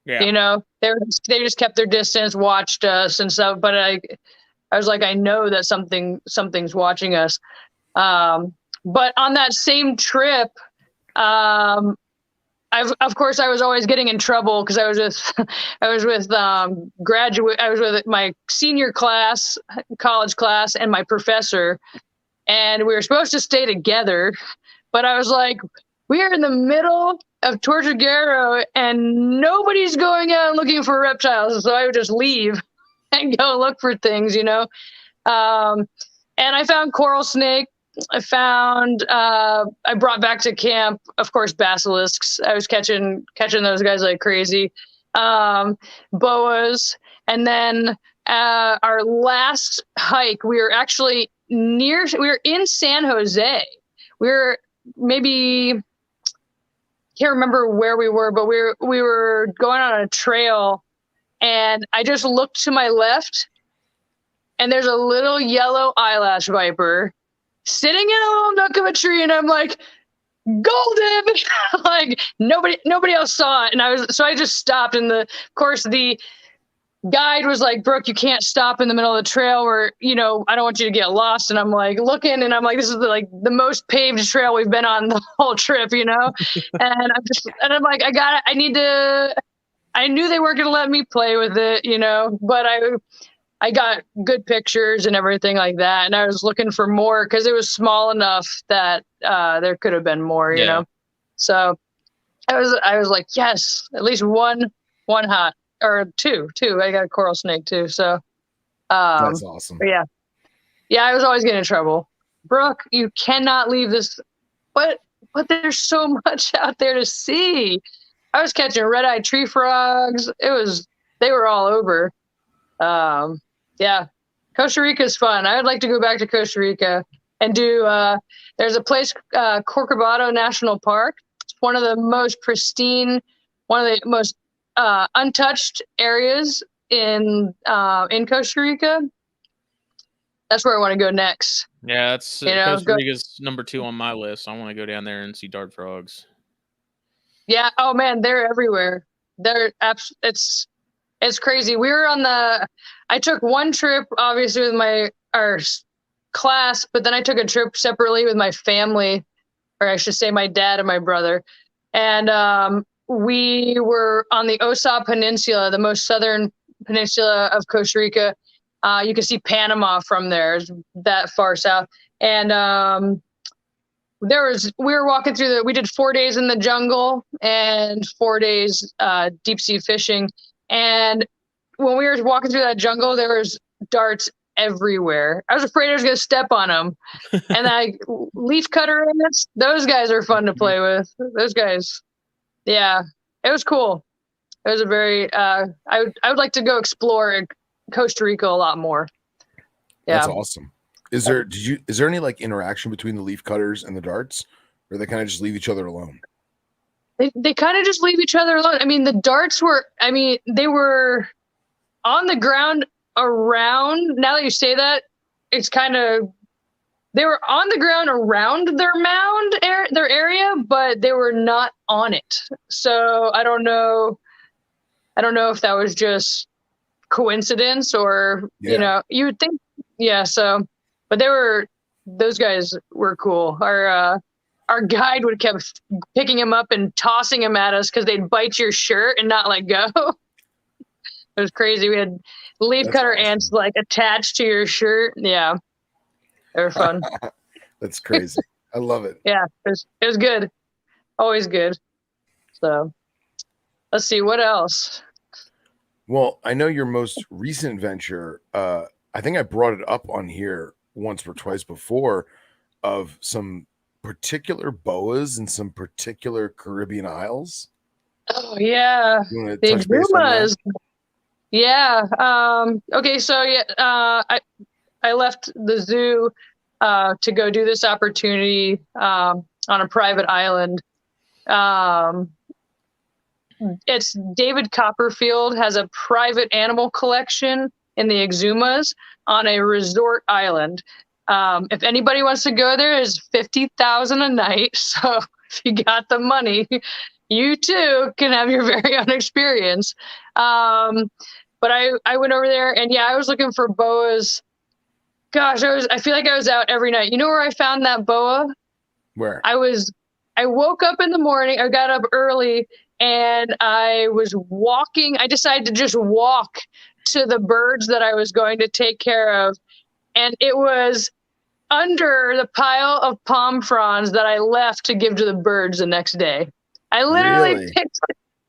Yeah. They just kept their distance, watched us and stuff. But I was like, I know that something's watching us. But on that same trip, of course I was always getting in trouble, because I was with my senior class, college class, and my professor, and we were supposed to stay together. But I was like, we are in the middle of Tortuguero, and nobody's going out looking for reptiles, so I would just leave and go look for things, And I found coral snake. I brought back to camp, of course, basilisks. I was catching those guys like crazy. Boas. And then our last hike, we were actually we were in San Jose. We were maybe, can't remember where we were, but we were going on a trail, and I just looked to my left, and there's a little yellow eyelash viper sitting in a little nook of a tree, and I'm like, golden. Like, nobody else saw it, and I just stopped, and of course the guide was like, Brooke, you can't stop in the middle of the trail where, I don't want you to get lost. And I'm like looking, and I'm like, this is the most paved trail we've been on the whole trip, and I'm like, I knew they weren't going to let me play with it, but I got good pictures and everything like that. And I was looking for more, because it was small enough that there could have been more, So I was like, yes, at least one hot. Or two. I got a coral snake too. So that's awesome. Yeah, I was always getting in trouble. Brooke, you cannot leave this. But there's so much out there to see. I was catching red-eyed tree frogs. They were all over. Yeah, Costa Rica is fun. I would like to go back to Costa Rica and do. There's a place, Corcovado National Park. It's one of the most pristine, one of the most untouched areas in Costa Rica. That's where I want to go next. Yeah, that's Costa Rica's number 2 on my list. I want to go down there and see dart frogs. Yeah. Oh man, they're everywhere. It's crazy. We were I took one trip obviously with our class, but then I took a trip separately with my family, or I should say my dad and my brother. And we were on the Osa Peninsula, the most southern peninsula of Costa Rica. You can see Panama from there, it's that far south. And we were walking through we did 4 days in the jungle and 4 days deep sea fishing. And when we were walking through that jungle, there was darts everywhere. I was afraid I was going to step on them. And leaf cutter ants, those guys are fun to play with. Those guys. Yeah, it was cool. It was a very, I would like to go explore Costa Rica a lot more. Yeah. That's awesome. Is there any like interaction between the leaf cutters and the darts, or they kind of just leave each other alone? They kind of just leave each other alone. I mean, the darts they were on the ground around. Now that you say that, it's kind of, they were on the ground around their their area, but they were not on it. So I don't know if that was just coincidence or, you would think, yeah. So, but those guys were cool. Our guide would kept picking him up and tossing him at us because they'd bite your shirt and not let go. It was crazy. We had leaf cutter ants like attached to your shirt. Yeah. They were fun. That's crazy. I love it. Yeah, it was good. Always good. So let's see what else. Well, I know your most recent venture. I think I brought it up on here once or twice before, of some particular boas in some particular Caribbean isles. Oh yeah, the exumas. Yeah. Okay. So yeah. I left the zoo to go do this opportunity on a private island. It's David Copperfield has a private animal collection in the Exumas on a resort island. If anybody wants to go there, it's $50,000 a night. So if you got the money, you too can have your very own experience. But I went over there and I was looking for boas. Gosh, I feel like I was out every night. You know where I found that boa? Where? I woke up in the morning. I got up early and I was walking. I decided to just walk to the birds that I was going to take care of. And it was under the pile of palm fronds that I left to give to the birds the next day. I literally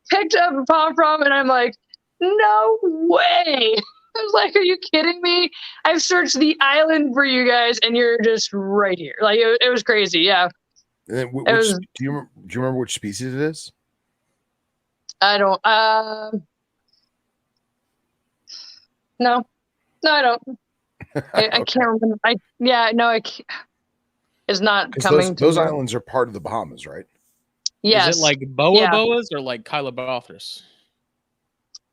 picked up a palm frond and I'm like, no way. I was like, are you kidding me? I've searched the island for you guys and you're just right here. Like it was crazy. Yeah. And then do you remember which species it is? I don't, no, I don't. I can't remember. It's not coming. Those islands are part of the Bahamas, right? Yes. Is it like boas or like Kylobothris?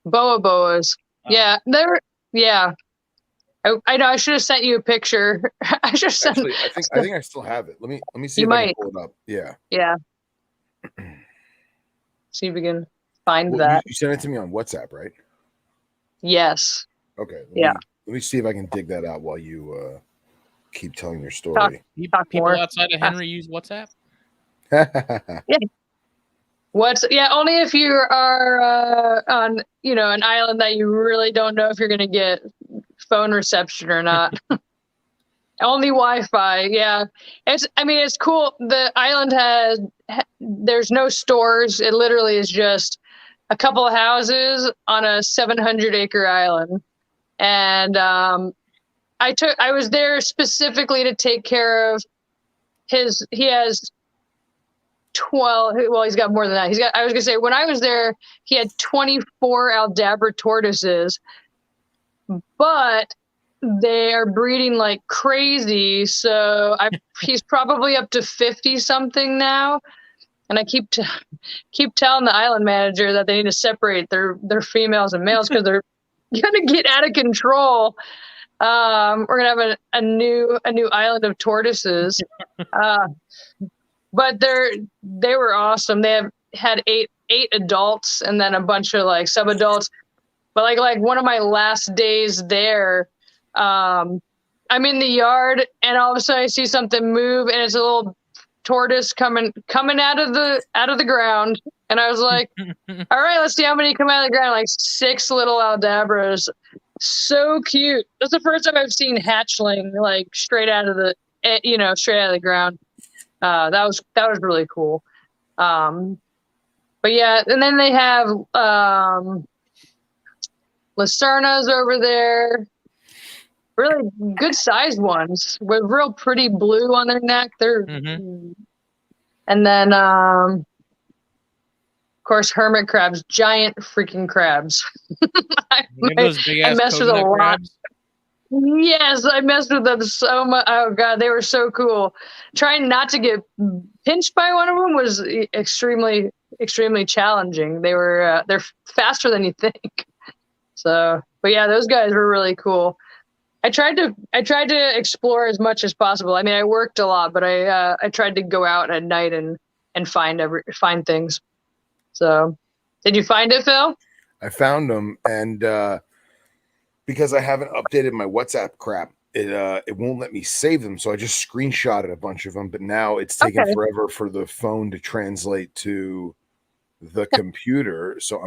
Boas. Oh. Yeah, yeah. I know. I should have sent you a picture. I should send. Actually, I think I still have it. Let me see if I can pull it up. Yeah. Yeah. See if we can find that. You sent it to me on WhatsApp, right? Yes. Okay. Let me see if I can dig that out while you keep telling your story. People outside of Henry use WhatsApp? Yeah. Only if you are on, an island that you really don't know if you're going to get phone reception or not. Only Wi-Fi. Yeah. It's cool. The island there's no stores. It literally is just a couple of houses on a 700-acre island. And I was there specifically to take care of he has 12, well, he's got more than that. I was gonna say, when I was there, he had 24 Aldabra tortoises, but they are breeding like crazy. So he's probably up to 50 something now. And I keep telling the island manager that they need to separate their females and males because they're gonna get out of control. We're gonna have a new island of tortoises. But they were awesome. They had eight adults and then a bunch of like sub adults. But like one of my last days there, I'm in the yard and all of a sudden I see something move and it's a little tortoise coming out of the ground. And I was like, all right, let's see how many come out of the ground. Like 6 little aldabras. So cute. That's the first time I've seen hatchling like straight out of the ground. That was really cool. But yeah, and then they have Lucernas over there. Really good sized ones with real pretty blue on their neck. And then of course Hermit Crabs, giant freaking crabs. I messed with a lot. Crabs? Yes, I messed with them so much. Oh god, they were so cool. Trying not to get pinched by one of them was extremely challenging. They're faster than you think. So, but yeah, those guys were really cool. I tried to explore as much as possible. I mean, I worked a lot, but I tried to go out at night and find things. So, did you find it, Phil? I found them, and because I haven't updated my WhatsApp crap, it won't let me save them. So I just screenshotted a bunch of them, but now it's taking forever for the phone to translate to the computer. So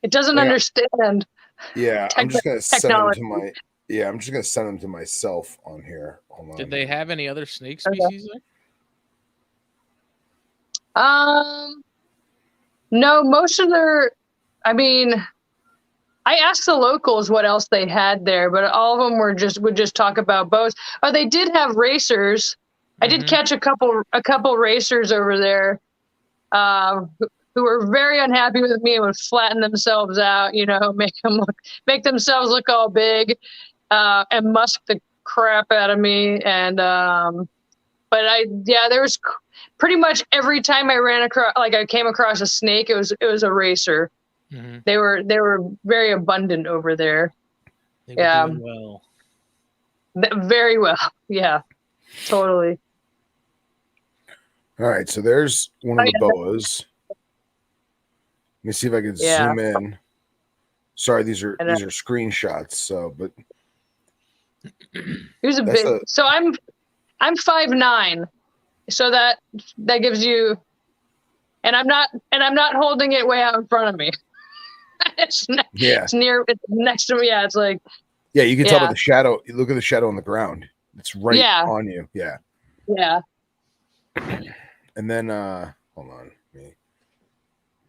it doesn't understand. Yeah, I'm just gonna send them to my. Yeah, I'm just gonna send them to myself on here. Hold on. Did they have any other snake species there? No, most of their. I mean, I asked the locals what else they had there, but all of them would just talk about bows. Oh, they did have racers. I did catch a couple racers over there, who were very unhappy with me and would flatten themselves out, make themselves look all big, and musk the crap out of me. And but there was pretty much every time I came across a snake, it was a racer. Mm-hmm. They were very abundant over there. They were doing well. Very well. Yeah, totally. All right, so there's one of the boas. Let me see if I can zoom in. Sorry, these are screenshots. So, but here's so I'm 5'9", so that gives you, and I'm not holding it way out in front of me. It's next to me. Yeah, it's like you can tell by the shadow. You look at the shadow on the ground. It's right on you. Yeah. Yeah. And then hold on.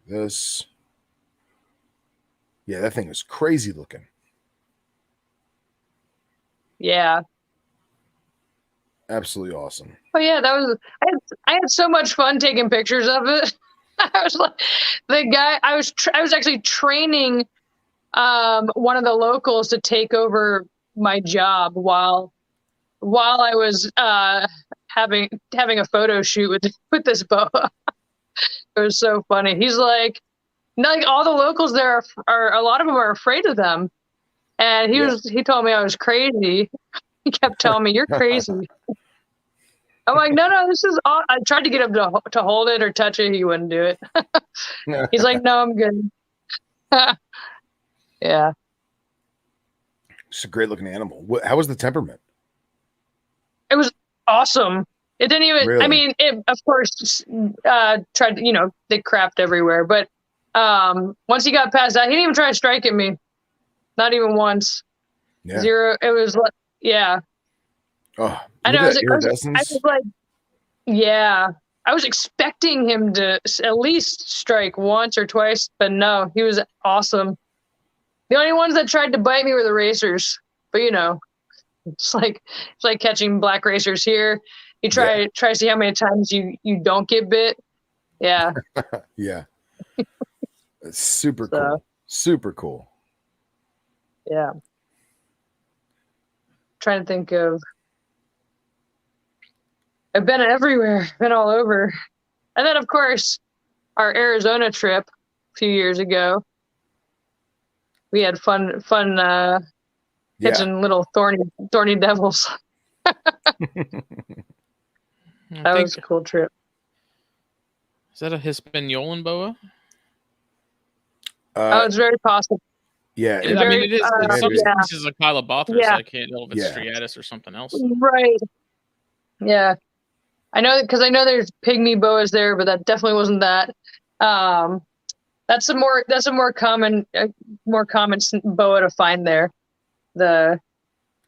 This. Yeah, that thing is crazy looking. Yeah. Absolutely awesome. Oh yeah, I had so much fun taking pictures of it. I was like, the guy I was actually training one of the locals to take over my job while I was having a photo shoot with this boa. It was so funny. He's like all the locals there are a lot of them are afraid of them, and he told me I was crazy. He kept telling me, "You're crazy." I'm like, no, this is all. I tried to get him to hold it or touch it. He wouldn't do it. He's like, no, I'm good. Yeah. It's a great looking animal. How was the temperament? It was awesome. It didn't even, really? I mean, it, of course, tried to, they crapped everywhere. But once he got past that, he didn't even try to strike at me. Not even once. Yeah. Zero. It was like, yeah. Oh, I know. I was like, yeah. I was expecting him to at least strike once or twice, but no, he was awesome. The only ones that tried to bite me were the racers, but it's like catching black racers here. You try to see how many times you don't get bit. Yeah. Yeah. It's super cool. Super cool. Yeah. Trying to think of. I've been everywhere, been all over. And then, of course, our Arizona trip a few years ago. We had fun catching little thorny devils. That was a cool trip. Is that a Hispaniolan Boa? It's very possible. Yeah, It's I mean, it is. It's some yeah. species of Kylobothus. Yeah. I can't know if it's striatus or something else. Right. Yeah. I know, because I know there's pygmy boas there, but that definitely wasn't that. That's a more common boa to find there, the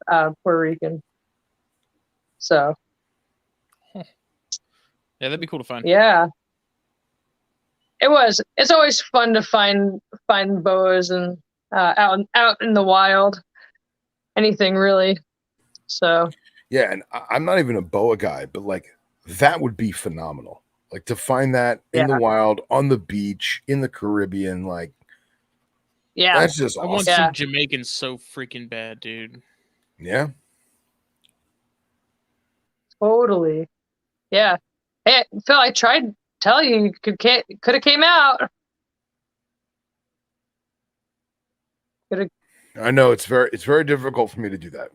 Puerto Rican. So. Yeah, that'd be cool to find. Yeah. It was. It's always fun to find boas and out in the wild. Anything really. So. Yeah, and I'm not even a boa guy, but like that would be phenomenal. Like to find that in the wild, on the beach, in the Caribbean, like that's just awesome. I want some Jamaicans so freaking bad, dude. Yeah. Totally. Yeah. Hey, Phil, I tried to tell you could have came out. I know it's very difficult for me to do that.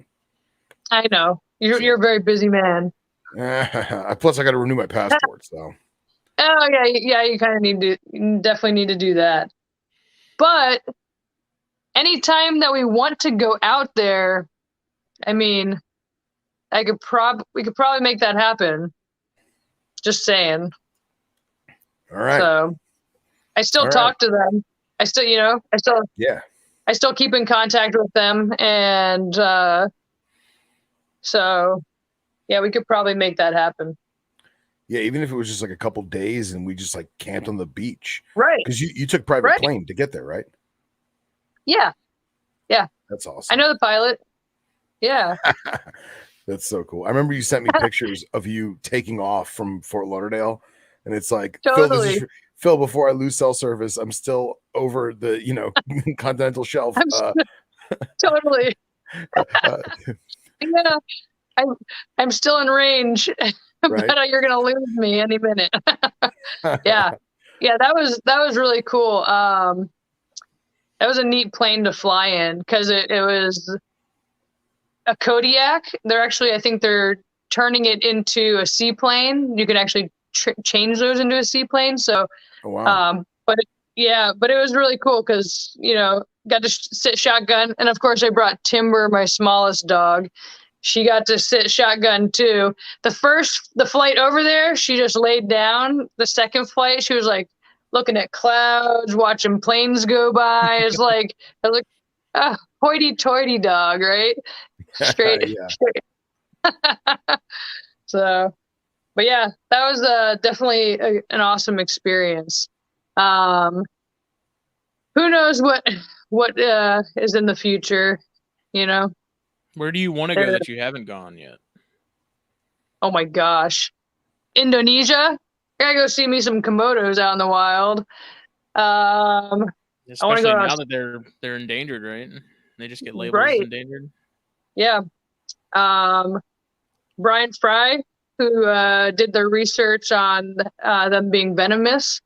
I know. You're a very busy man. Plus I got to renew my passport, so. Oh yeah, you definitely need to do that. But anytime that we want to go out there, I mean, we could probably make that happen. Just saying. All right. So I still talk to them. I still keep in contact with them, and so yeah, we could probably make that happen. Yeah, even if it was just like a couple days and we just like camped on the beach. Right. Because you took private plane to get there, right? Yeah. Yeah. That's awesome. I know the pilot. Yeah. That's so cool. I remember you sent me pictures of you taking off from Fort Lauderdale, and it's like, totally. Phil, before I lose cell service, I'm still over the, continental shelf. Totally. Yeah. I'm still in range. Right. But you're gonna lose me any minute. Yeah, that was really cool. That was a neat plane to fly in because it was a Kodiak. I think they're turning it into a seaplane. You can actually change those into a seaplane. So, oh, wow. But it was really cool because got to sit shotgun, and of course I brought Timber, my smallest dog. She got to sit shotgun too. The flight over there, she just laid down. The second flight, she was like looking at clouds, watching planes go by. I was like, hoity-toity dog, right? Straight. So, but yeah, that was definitely an awesome experience. Who knows what is in the future, Where do you want to go that you haven't gone yet? Oh my gosh. Indonesia? I gotta go see me some Komodos out in the wild. Especially now that they're endangered, right? They just get labeled as endangered. Yeah. Brian Fry, who did the research on them being venomous,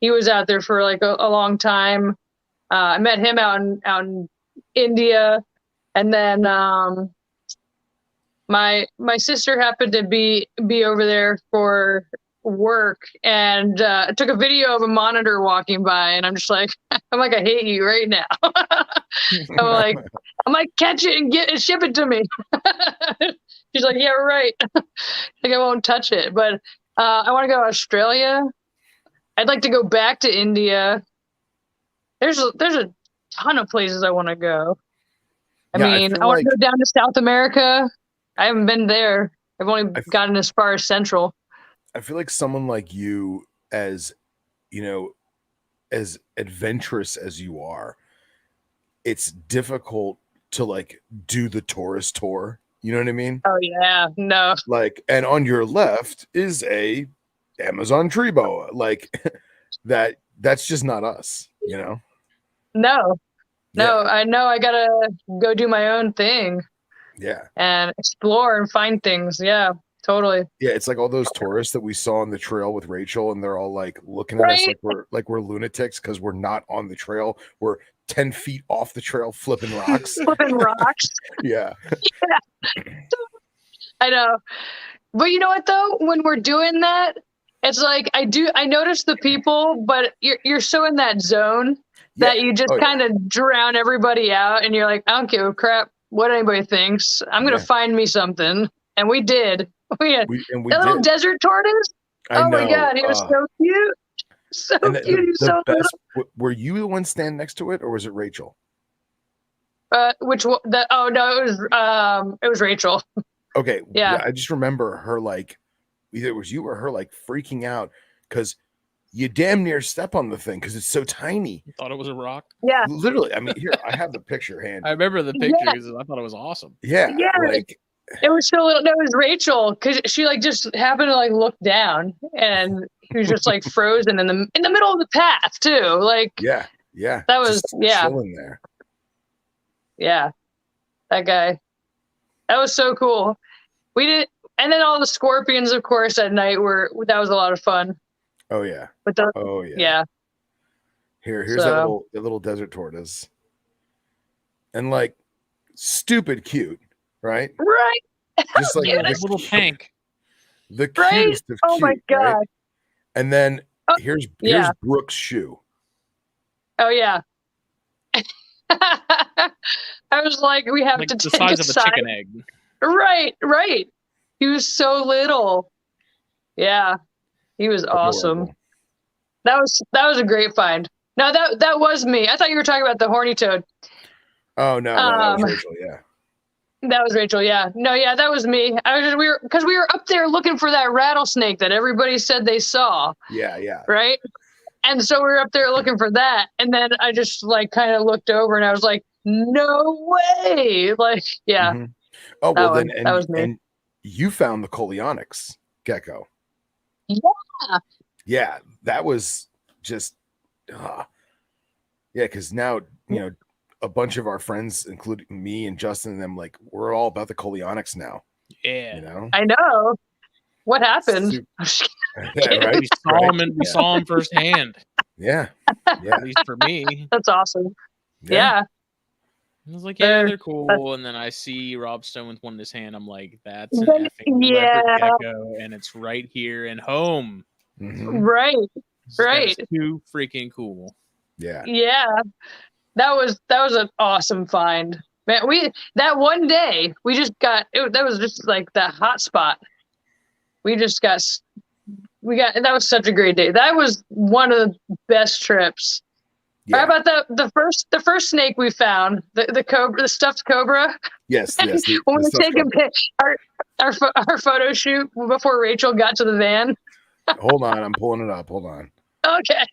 he was out there for like a long time. I met him out in India. And then my sister happened to be over there for work, and took a video of a monitor walking by, and I'm like, I hate you right now. I might catch it and ship it to me. She's like, yeah, right. I won't touch it, but I want to go to Australia. I'd like to go back to India. There's a ton of places I want to go. I want to go down to South America. I haven't been there. I've only gotten as far as Central. I feel like someone like you, as as adventurous as you are, it's difficult to like do the tourist tour. You know what I mean? Oh yeah, no. Like, and on your left is a Amazon tree boa. Like that's just not us. No. Yeah. I know I gotta go do my own thing. Yeah. And explore and find things. Yeah, Totally. Yeah, it's like all those tourists that we saw on the trail with Rachel, and they're all like looking at us Right. like we're lunatics because we're not on the trail. We're 10 feet off the trail flipping rocks. Flipping rocks. Yeah. I know. But you know what though? When we're doing that, it's like I notice the people, but you're so in that zone that you just kind of drown everybody out, and you're like, I don't give a crap what anybody thinks. I'm gonna find me something. And we did. We had that little desert tortoise. Oh my god, he was so cute. So cute. He's so best, little. Were you the one standing next to it, or was it Rachel? Which one? Oh no, it was Rachel. Okay. Yeah. I just remember her like either it was you or her like freaking out because you damn near step on the thing because it's so tiny. You thought it was a rock? Yeah. Literally. I mean, here I have the picture handy. I remember the picture because I thought it was awesome. Yeah. Like it was so little. No, it was Rachel because she like just happened to like look down and he was just like frozen in the middle of the path too. Like yeah. That was chilling there. Yeah. That guy. That was so cool. We did, and then all the scorpions, of course, at night that was a lot of fun. Oh yeah. But yeah. Here's that little desert tortoise, and like stupid cute, right? Right. Just like this little tank. The cutest of cute. Oh my god. Right? And then here's Brooke's shoe. Oh yeah. I was like, we have to the take size of a chicken egg. Right. He was so little. Yeah, he was awesome. That was a great find. No, that was me. I thought you were talking about the horny toad. Oh no, that was Rachel. Yeah. That was Rachel. Yeah. No, yeah, that was me. We were up there looking for that rattlesnake that everybody said they saw. Yeah. Right. And so we were up there looking for that, and then I just like kind of looked over, and I was like, "No way!" Like, yeah. Mm-hmm. Oh well, that was me. And you found the Coleonyx gecko. Yeah. Yeah, that was just, yeah. Because now a bunch of our friends, including me and Justin, and them, like we're all about the Coleonyx now. Yeah, I know. What happened? Right? We saw him firsthand. Yeah. At least for me. That's awesome. Yeah. I was like, yeah, they're cool. And then I see Rob Stone with one in his hand. I'm like, that's an effing leopard gecko, and it's right here in home. Mm-hmm. Right. That's too freaking cool. Yeah. Yeah. That was an awesome find. Man, that one day we just got it, that was just like the hot spot. That was such a great day. That was one of the best trips. Yeah. How about the first snake we found, the cobra, the stuffed cobra? Yes. When we were taking our photo shoot before Rachel got to the van. Hold on, I'm pulling it up. Hold on. Okay.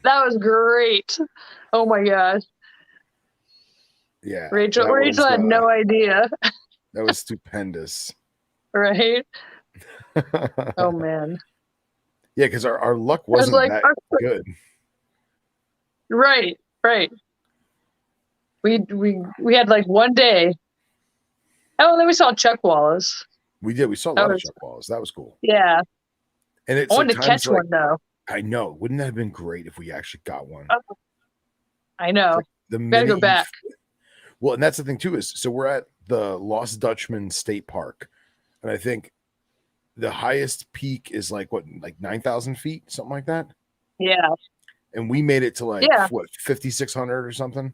That was great. Oh my gosh. Yeah. Rachel had no idea. That was stupendous. Right? Oh man. Yeah, because our luck wasn't that good. Right. We had like one day. Oh, and then we saw Chuck Wallace. We did. We saw a lot of Chuck Wallace. That was cool. Yeah. And I wanted to catch one though. I know. Wouldn't that have been great if we actually got one? I know. Gotta go back. Well, and that's the thing too is so we're at the Lost Dutchman State Park, and I think the highest peak is like 9,000 feet, something like that. Yeah. And we made it to 5,600 or something.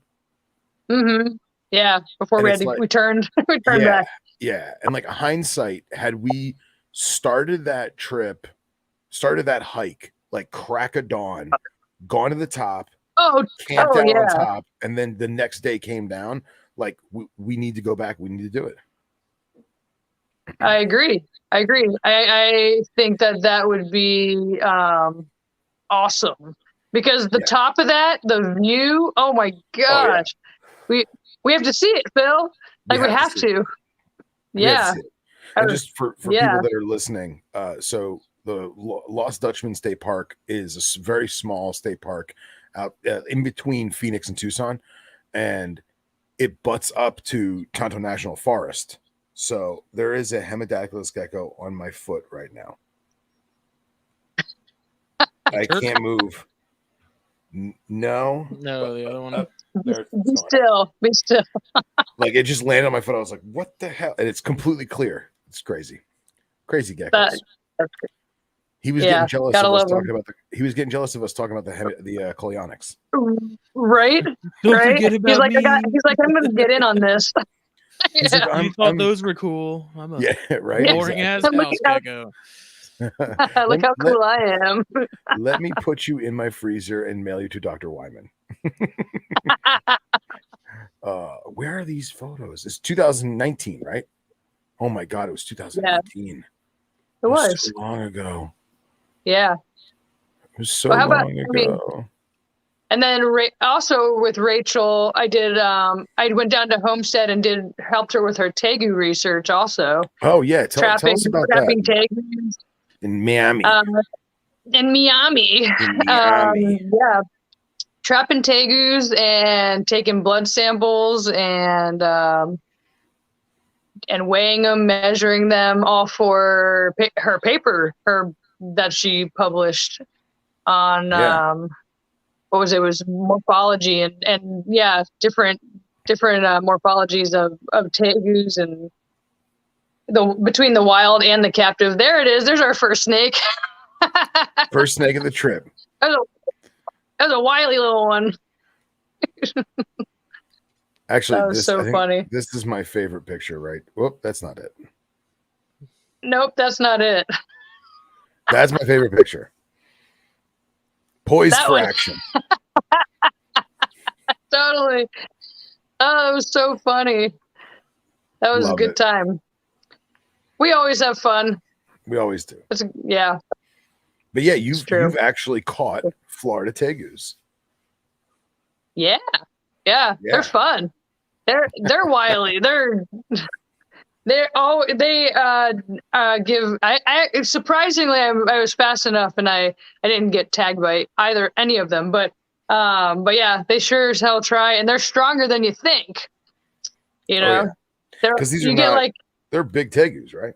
Mm-hmm. Yeah. Before we turned back. Yeah. And like hindsight, had we started that hike, like crack of dawn, gone to the top, camped out on top, and then the next day came down, like we need to go back. We need to do it. I agree. I think that would be awesome because the top of that, the view. Oh my gosh, we have to see it, Phil. Like we have to. Yeah. And just for people that are listening, so the Lost Dutchman State Park is a very small state park out in between Phoenix and Tucson, and it butts up to Tonto National Forest. So there is a hemidactylus gecko on my foot right now. I can't move. No. No, the other one. Be still. Be still. Like it just landed on my foot. I was like, what the hell? And it's completely clear. It's crazy. Crazy geckos. That's good. He was getting jealous of us talking about he was getting jealous of us talking about the Coleonics. Right? Don't right? forget about he's like, me. he's like, I'm gonna get in on this. He's like, I thought those were cool. I'm a right. boring ass house gecko. Look how cool I am. Let me put you in my freezer and mail you to Dr. Wyman. Where are these photos? It's 2019, right? Oh my God, it was 2019. Yeah, it was so long ago. Yeah. It was so long ago. And then also with Rachel, I did. I went down to Homestead and helped her with her tegu research. Also. Oh yeah, tell us about trapping that. Tegus. In Miami. In Miami. Yeah, trapping tegus and taking blood samples and weighing them, measuring them, all for her paper that she published on. What was it? It was morphology and yeah, different morphologies of tegus and between the wild and the captive. There it is. There's our first snake. First snake of the trip. That was a wily little one. Actually, that was funny. This is my favorite picture, right? Whoop, that's not it. Nope, that's not it. That's my favorite picture. Poised for action. Totally. Oh, it was so funny. That was a good time. We always have fun. We always do. Yeah. But yeah, you've actually caught Florida tegus. Yeah. They're fun. They're wily. They give. I surprisingly I was fast enough and I didn't get tagged by any of them, but yeah, they sure as hell try, and they're stronger than you think. You know, because they're big tegus, right?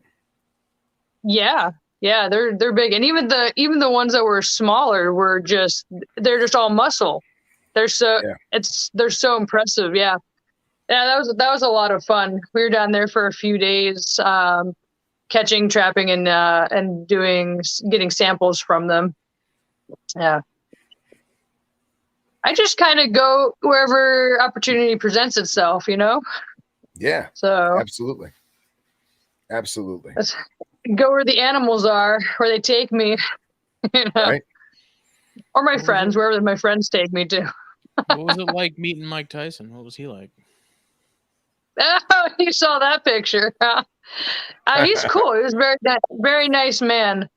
Yeah, they're big, and even the ones that were smaller they're just all muscle. They're so impressive. Yeah, that was a lot of fun. We were down there for a few days, catching, trapping, and getting samples from them. Yeah. I just kind of go wherever opportunity presents itself, you know? Yeah. So absolutely. Let's go where the animals are, where they take me, you know? Right. Or my friends, wherever my friends take me to. What was it like meeting Mike Tyson? What was he like? Oh, you saw that picture. He's cool. He was very nice man.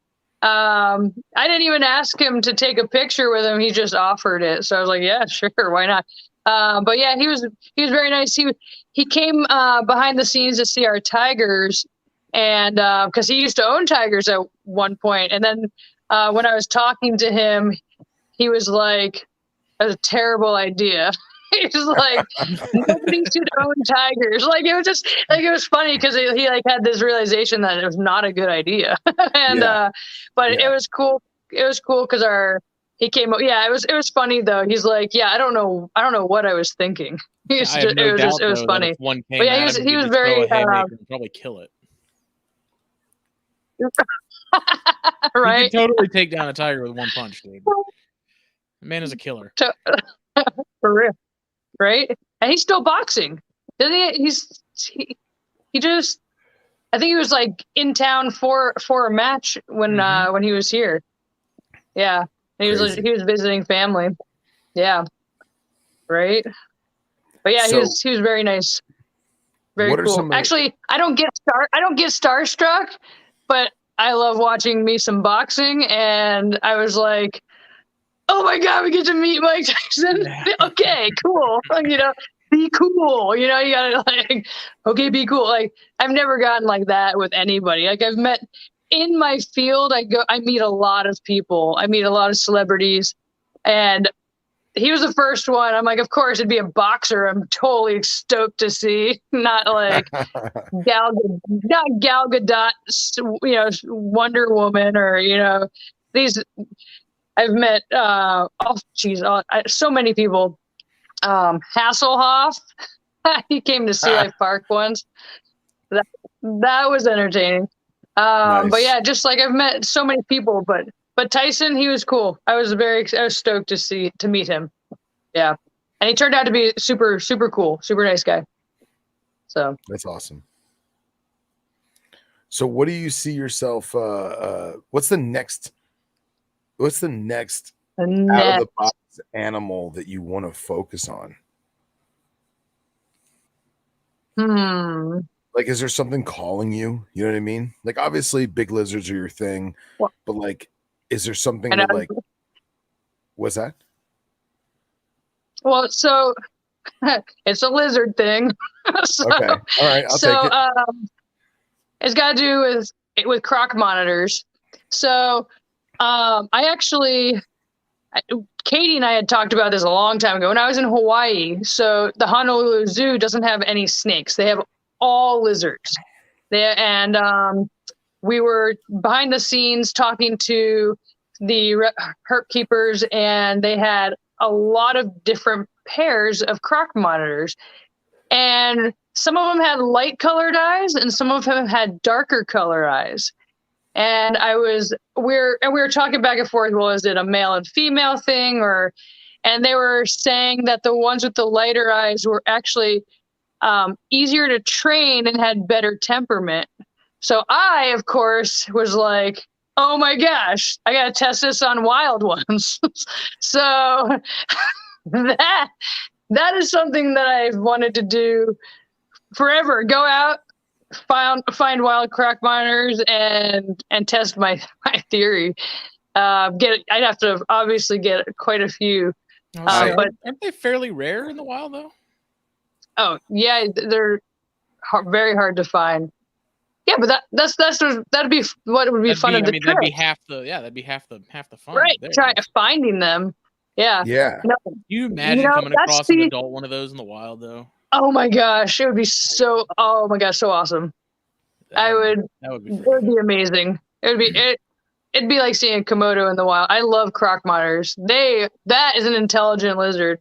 I didn't even ask him to take a picture with him. He just offered it. So I was like, yeah, sure. Why not? But yeah, he was very nice. He came behind the scenes to see our tigers, and because he used to own tigers at one point. And then when I was talking to him, he was like, "That's a terrible idea." He's like, nobody should own tigers. Like it was funny because he like had this realization that it was not a good idea. And it was cool. It was cool because he came up. Yeah, it was funny though. He's like, yeah, I don't know what I was thinking. It was funny. One came but yeah, he was very probably kill it. Right. You could totally take down a tiger with one punch, dude. The man is a killer. For real. Right? And he's still boxing. He just, I think he was like in town for a match when he was here. Yeah. And he was visiting family. Yeah. Right? But yeah, he was very nice. Very cool. Actually, I don't get starstruck, but I love watching me some boxing, and I was like, oh my God, we get to meet Mike Tyson. Okay, cool. You know, be cool. You know, you gotta like, okay, be cool. Like I've never gotten like that with anybody. Like I've met in my field, I meet a lot of people. I meet a lot of celebrities, and he was the first one. I'm like, of course it'd be a boxer. I'm totally stoked to see, not like not Gal Gadot, Wonder Woman, or these. I've met so many people. Hasselhoff, he came to Sea Life Park once. That was entertaining. Nice. But yeah, just like I've met so many people, but Tyson, he was cool. I was stoked to meet him. Yeah. And he turned out to be super, super cool, super nice guy. So that's awesome. So what do you see yourself? What's the next out of the box animal that you want to focus on? Like, is there something calling you? You know what I mean? Like, obviously, big lizards are your thing, but like, is there something that like? What's that? Well, so it's a lizard thing. Okay, all right, I'll take it. It's got to do with Croc Monitors. So, Katie and I had talked about this a long time ago when I was in Hawaii. So the Honolulu Zoo doesn't have any snakes. They have all lizards. We were behind the scenes talking to the herp keepers, and they had a lot of different pairs of Croc Monitors. And some of them had light colored eyes and some of them had darker color eyes. And we were talking back and forth. Well, is it a male and female thing, and they were saying that the ones with the lighter eyes were actually easier to train and had better temperament. So I, of course, was like, oh my gosh, I got to test this on wild ones. So that is something that I've wanted to do forever. Go out, find wild Croc Monitors and test my theory. I'd have to obviously get quite a few. But aren't they fairly rare in the wild though? Oh yeah, they're very hard to find. Yeah, but that'd be what would be fun of the trip. That'd be half the fun. Right, finding them. Yeah. Yeah. Can you imagine coming across an adult one of those in the wild though? Oh my gosh, it would be so awesome. It would be amazing. It'd be like seeing a Komodo in the wild. I love Croc Monitors. That is an intelligent lizard.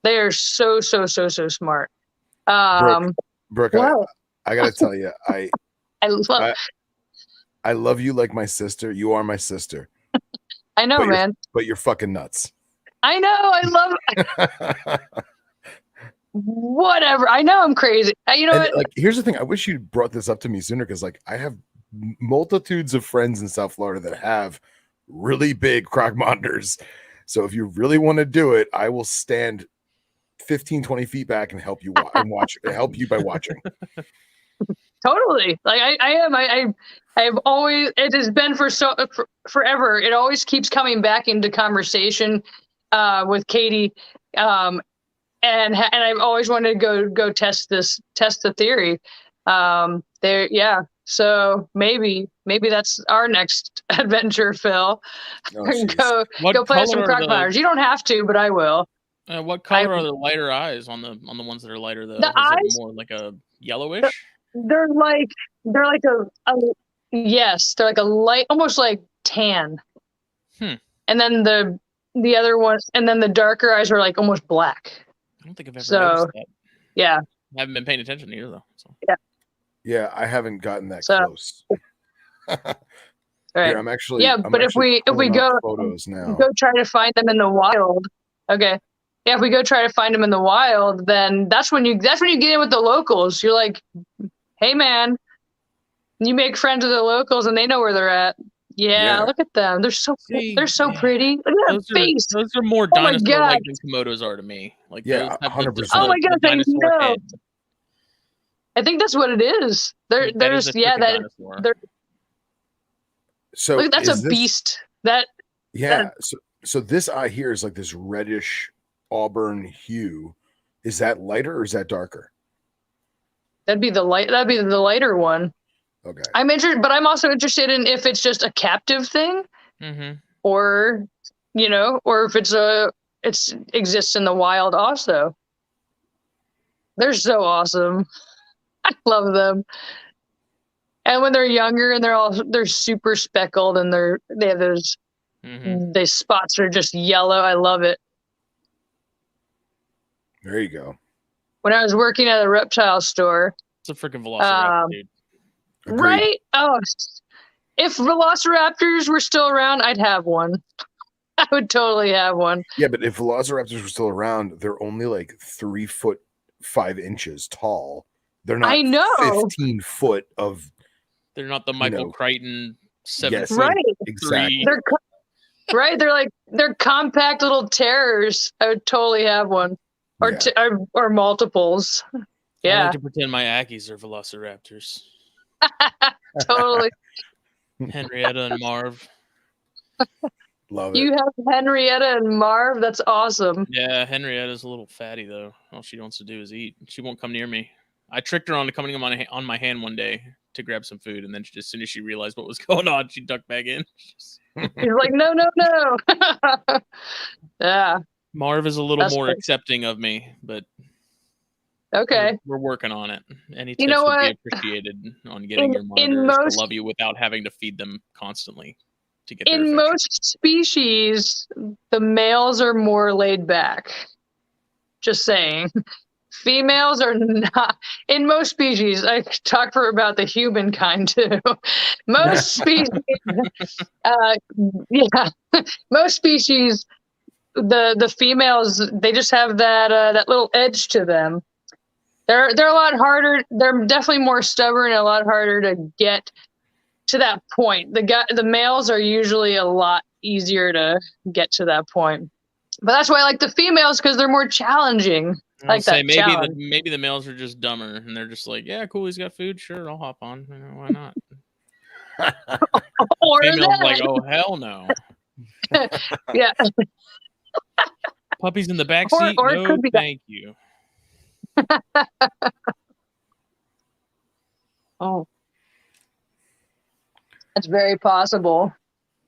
They are so smart. Brooke, I gotta tell you, I love you like my sister. You are my sister. I know, man. But you're fucking nuts. I know. I love whatever. I know I'm crazy. You know what? Like, here's the thing. I wish you brought this up to me sooner, because like I have multitudes of friends in South Florida that have really big Croc Monitors. So if you really want to do it, I will stand 15, 20 feet back and help you help you by watching. Totally. Like I am. I've always, it has been forever. It always keeps coming back into conversation with Katie. And I've always wanted to go test the theory. Yeah. So maybe that's our next adventure, Phil. Oh, go play some Croc Monitors. You don't have to, but I will. What color are the lighter eyes on the ones that are lighter though? The eyes, it more like a yellowish? They're like yes, they're like a light, almost like tan. And then the other ones, and then the darker eyes are like almost black. I don't think I've ever noticed that. Yeah. I haven't been paying attention either though. So. Yeah. Yeah, I haven't gotten that close. Right. Here, I'm actually. Yeah, but if we go photos now, go try to find them in the wild. Okay. Yeah, if we go try to find them in the wild, then that's when you get in with the locals. You're like, hey man, you make friends with the locals and they know where they're at. Yeah. Look at them. They're so pretty. Look at that face. Those are more dinosaur-like than Komodos are to me. Like 100%. Oh my god, I know. I think that's what it is. They're so look, that's a beast. So this eye here is like this reddish auburn hue. Is that lighter or is that darker? That'd be the lighter one. Okay. I'm interested, but I'm also interested in if it's just a captive thing, or if it's exists in the wild also. They're so awesome. I love them. And when they're younger and they're super speckled and they have those spots are just yellow. I love it. There you go. When I was working at a reptile store, it's a freaking velociraptor, dude. Agreed. Right? Oh, if velociraptors were still around, I'd have one. I would totally have one. Yeah, but if velociraptors were still around, they're only like 3 foot 5 inches tall. They're not 15 foot of. They're not the Michael Crichton 7 foot. Right. Exactly. They're compact little terrors. I would totally have one. Or multiples. Yeah. I like to pretend my Ackies are velociraptors. Totally. Henrietta and Marv. Love it. You have Henrietta and Marv? That's awesome. Yeah, Henrietta's a little fatty, though. All she wants to do is eat. She won't come near me. I tricked her onto coming on my hand one day to grab some food, and then as soon as she realized what was going on, she ducked back in. She's like, no. Yeah. Marv is a little more accepting of me, but okay, we're working on it. Any tips you know would be appreciated on getting your monitors to love you without having to feed them constantly to get their affection. Most species, the males are more laid back. Just saying. Females are not. In most species, I talk about the humankind too. Most species, most species, the females, they just have that little edge to them. They're a lot harder. They're definitely more stubborn and a lot harder to get to that point. The males are usually a lot easier to get to that point. But that's why I like the females, because they're more challenging. Like that challenge. Maybe the males are just dumber and they're just like, yeah, cool, he's got food, sure, I'll hop on. Why not? Or females like, oh hell no. Yeah. Puppies in the back seat. Or no, it could be thank you. Oh, that's very possible.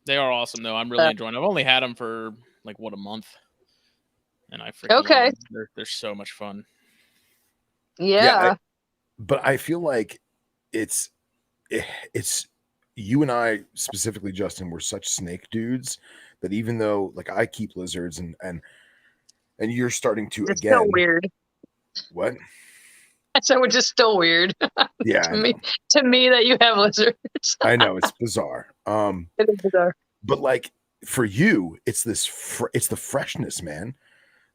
They are awesome though. I'm really enjoying. I've only had them for like a month, and I freaking love them. They're so much fun. Yeah, but I feel like it's you and I specifically, Justin, we're such snake dudes that even though like I keep lizards and you're starting to it's again. Still weird. What? So it's just still weird. Yeah, to me that you have lizards. I know, it's bizarre. It is bizarre. But like for you, it's it's the freshness, man.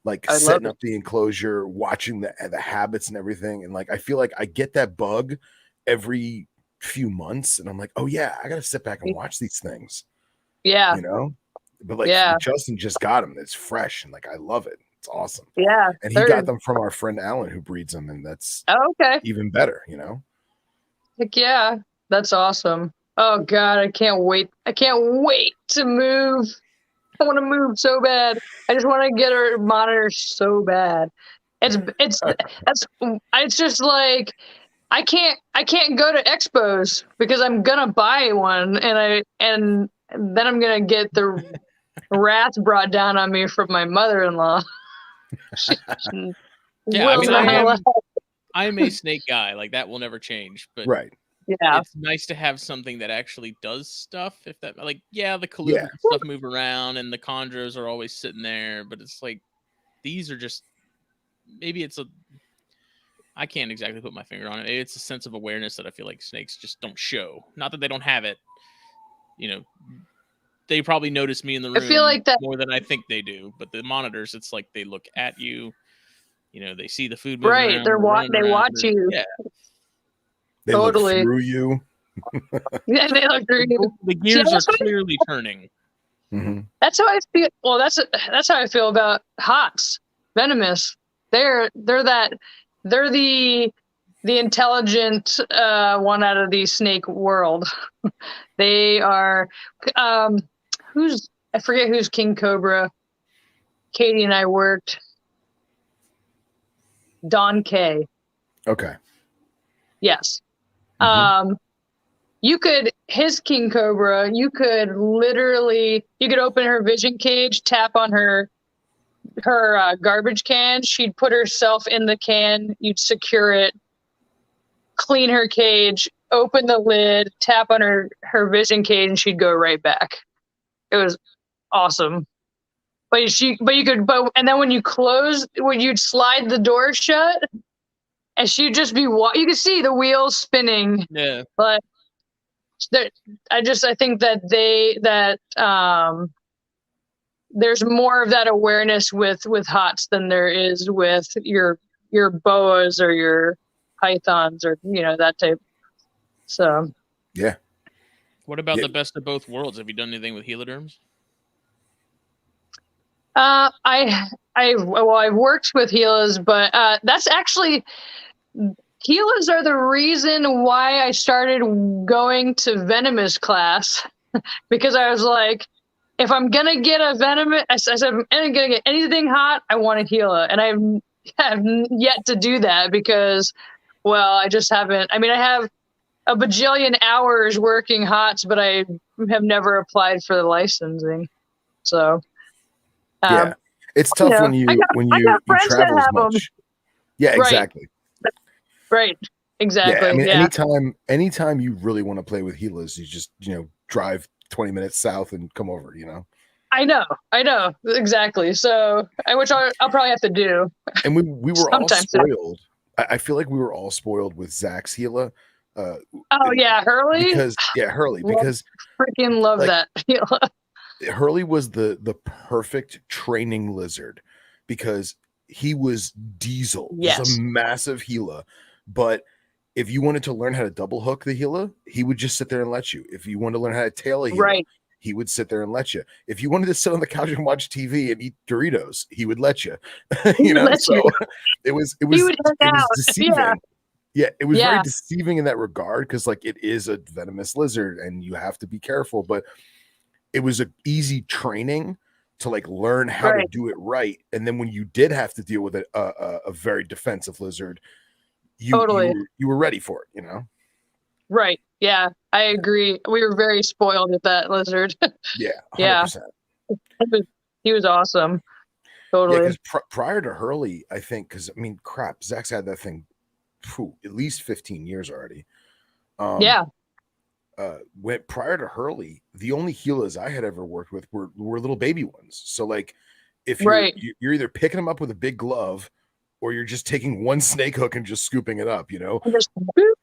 Like I setting up the enclosure, watching the habits and everything, and like I feel like I get that bug every few months, and I'm like, oh yeah, I gotta sit back and watch these things. Yeah, you know. But like Justin just got them. It's fresh and like I love it. It's awesome. Yeah. And he got them from our friend Alan who breeds them, and that's even better, you know? Heck yeah. That's awesome. Oh God, I can't wait. I can't wait to move. I want to move so bad. I just want to get our monitors so bad. It's just like I can't go to expos because I'm gonna buy one and then I'm gonna get the wrath brought down on me from my mother-in-law. Yeah, I mean, I'm a snake guy. Like that will never change. But yeah, it's nice to have something that actually does stuff. If that, like, the colubrids stuff move around and the chondros are always sitting there, but it's like these are just maybe I can't exactly put my finger on it. It's a sense of awareness that I feel like snakes just don't show. Not that they don't have it, you know. They probably notice me in the room I feel like that more than I think they do. But the monitors, it's like they look at you. You know, they see the food moving right. around, They watch you. Yeah. They look through you. Yeah, they look through you. The gears are clearly turning. Mm-hmm. That's how I feel. Well, that's how I feel about hots, venomous. They're the intelligent one out of the snake world. They are. I forget who's King Cobra. Katie and I worked. Don K. Okay. Yes. Mm-hmm. His King Cobra, you could open her vision cage, tap on her her garbage can. She'd put herself in the can. You'd secure it, clean her cage, open the lid, tap on her vision cage, and she'd go right back. It was awesome. And then when you'd slide the door shut, and she'd just be you could see the wheels spinning. Yeah. But I think that there's more of that awareness with hots than there is with your boas or your pythons or that type. So yeah. What about the best of both worlds? Have you done anything with heliderms? I've worked with Gilas, but that's actually, Gilas are the reason why I started going to venomous class, because I was like, if I'm gonna get a venomous, I said, if I'm gonna get anything hot, I want a Gila, and I have yet to do that because, well, I just haven't. I mean, I have a bajillion hours working hots, but I have never applied for the licensing. So. Yeah, it's tough when you travel as much. Yeah, exactly. Right. Exactly. Yeah, I mean, anytime you really want to play with Gilas, you just drive 20 minutes south and come over. I know exactly. So, which I'll probably have to do. And we were all spoiled. I feel like we were all spoiled with Zach's Gila. Hurley. Hurley, because freaking love that Gila. Hurley was the perfect training lizard because he was diesel. Yes. He's a massive Gila. But if you wanted to learn how to double hook the Gila, he would just sit there and let you. If you wanted to learn how to tail a Gila, he would sit there and let you. If you wanted to sit on the couch and watch TV and eat Doritos, he would let you. It was deceiving. Yeah, it was very deceiving in that regard because it is a venomous lizard and you have to be careful. But it was an easy training to learn how to do it right. And then when you did have to deal with a very defensive lizard, you were ready for it, Right. Yeah, I agree. We were very spoiled with that lizard. Yeah. 100%. Yeah. He was awesome. Totally. Yeah, because prior to Hurley, I think, crap, Zach's had that thing at least 15 years already. Went prior to Hurley, the only Gilas I had ever worked with were little baby ones. So if you're either picking them up with a big glove or you're just taking one snake hook and just scooping it up,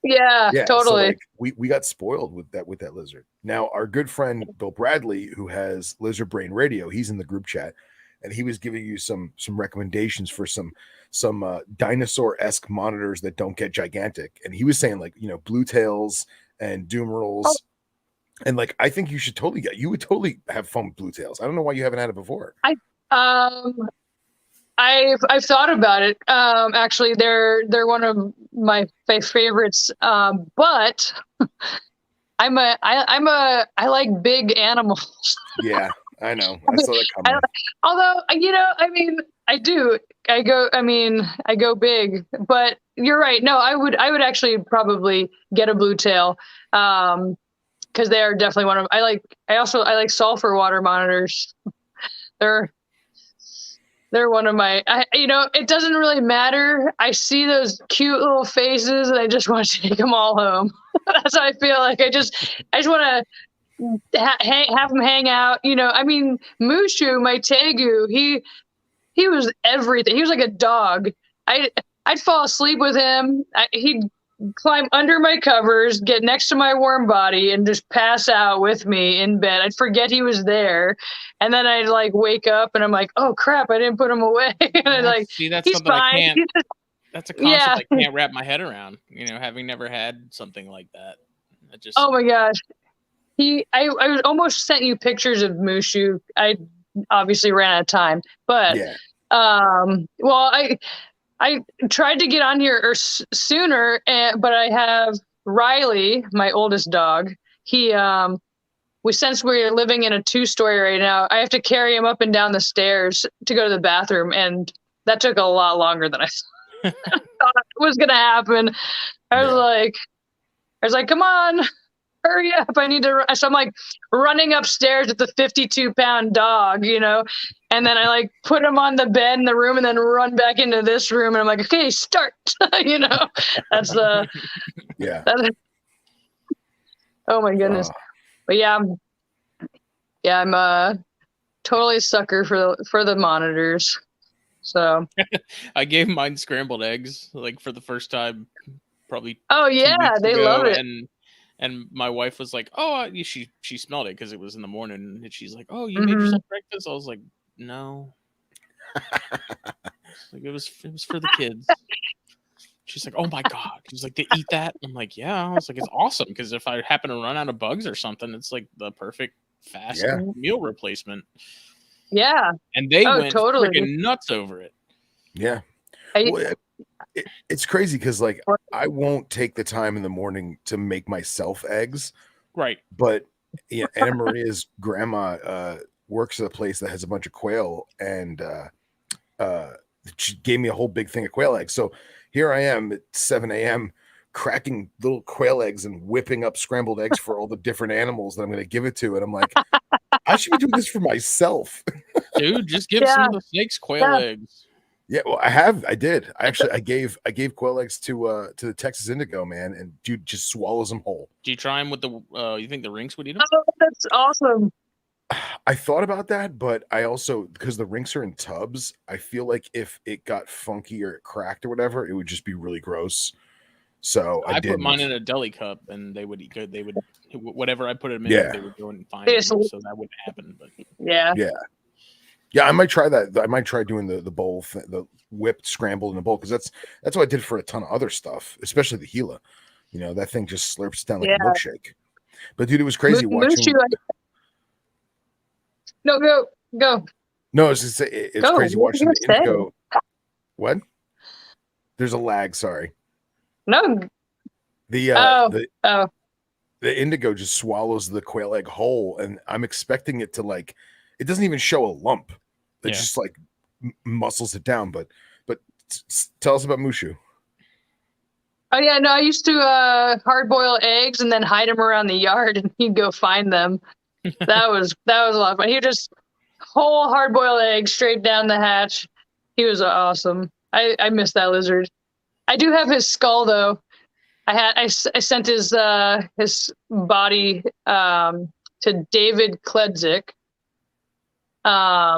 Yeah, totally. So we got spoiled with that lizard. Now our good friend Bill Bradley, who has Lizard Brain Radio, he's in the group chat, and he was giving you some recommendations for some dinosaur-esque monitors that don't get gigantic. And he was saying blue tails and doom rolls. And I think you should you would totally have fun with blue tails. I don't know why you haven't had it before. I've thought about it. Actually, they're one of my favorites. But I like big animals. Yeah, I know. I saw that coming. Although I do. I go big. But you're right. No, I would actually probably get a blue tail. Because they are definitely one of. I like sulfur water monitors. They're one of my, it doesn't really matter. I see those cute little faces and I just want to take them all home. That's how I feel. I just want to have them hang out. Mushu, my Tegu, he was everything. He was like a dog. I'd fall asleep with him. He'd climb under my covers, get next to my warm body, and just pass out with me in bed. I'd forget he was there, and then I'd wake up, and I'm like, "Oh crap, I didn't put him away." And see, that's he's something fine. I can't. That's a concept I can't wrap my head around. Having never had something like that. Oh my gosh, I almost sent you pictures of Mushu. I obviously ran out of time, but I tried to get on here sooner, but I have Riley, my oldest dog. Since we're living in a 2-story right now, I have to carry him up and down the stairs to go to the bathroom, and that took a lot longer than I thought was gonna happen. I was like, come on. hurry up. I need to run. So I'm like running upstairs with the 52-pound dog, and then I like put him on the bed in the room and then run back into this room. And I'm like, okay, start, that's Yeah. Oh my goodness. But I'm totally a sucker for the monitors. So I gave mine scrambled eggs like for the first time, probably. Oh yeah, they love it. And my wife was like, "Oh, she smelled it because it was in the morning." And she's like, "Oh, you made yourself breakfast?" I was like, "No." Like it was for the kids. She's like, "Oh my god!" She's like, "They eat that?" I'm like, "Yeah." I was like, "It's awesome because if I happen to run out of bugs or something, it's like the perfect fast meal replacement." Yeah. And they went totally freaking nuts over it. Yeah. It's crazy because like I won't take the time in the morning to make myself eggs. Right. But Anna Maria's grandma works at a place that has a bunch of quail, and she gave me a whole big thing of quail eggs. So here I am at 7 a.m. cracking little quail eggs and whipping up scrambled eggs for all the different animals that I'm going to give it to. And I'm like, I should be doing this for myself. Dude, just give some of the snakes quail eggs. Yeah, well, I did. I gave quail eggs to the Texas Indigo, man, and dude just swallows them whole. Do you try them with the you think the rinks would eat them? Oh, that's awesome. I thought about that, but I also, because the rinks are in tubs, I feel like if it got funky or it cracked or whatever, it would just be really gross. So I put mine in a deli cup, and they would eat good. They would whatever I put them in, they would go and find them, so that wouldn't happen. But yeah, I might try that. I might try doing the bowl, the whipped scrambled in the bowl, because that's what I did for a ton of other stuff, especially the Gila. That thing just slurps down like a milkshake. But dude, it was crazy watching. No, go. No, it's crazy watching the Indigo. What? There's a lag. Sorry. No. The Indigo just swallows the quail egg whole, and I'm expecting it to like. It doesn't even show a lump. It just like muscles it down. But tell us about Mushu. Oh yeah, no, I used to hard boil eggs and then hide them around the yard, and he'd go find them. That was a lot of fun. He just whole hard boiled egg straight down the hatch. He was awesome. I miss that lizard. I do have his skull though. I sent his body to David Kledzik. I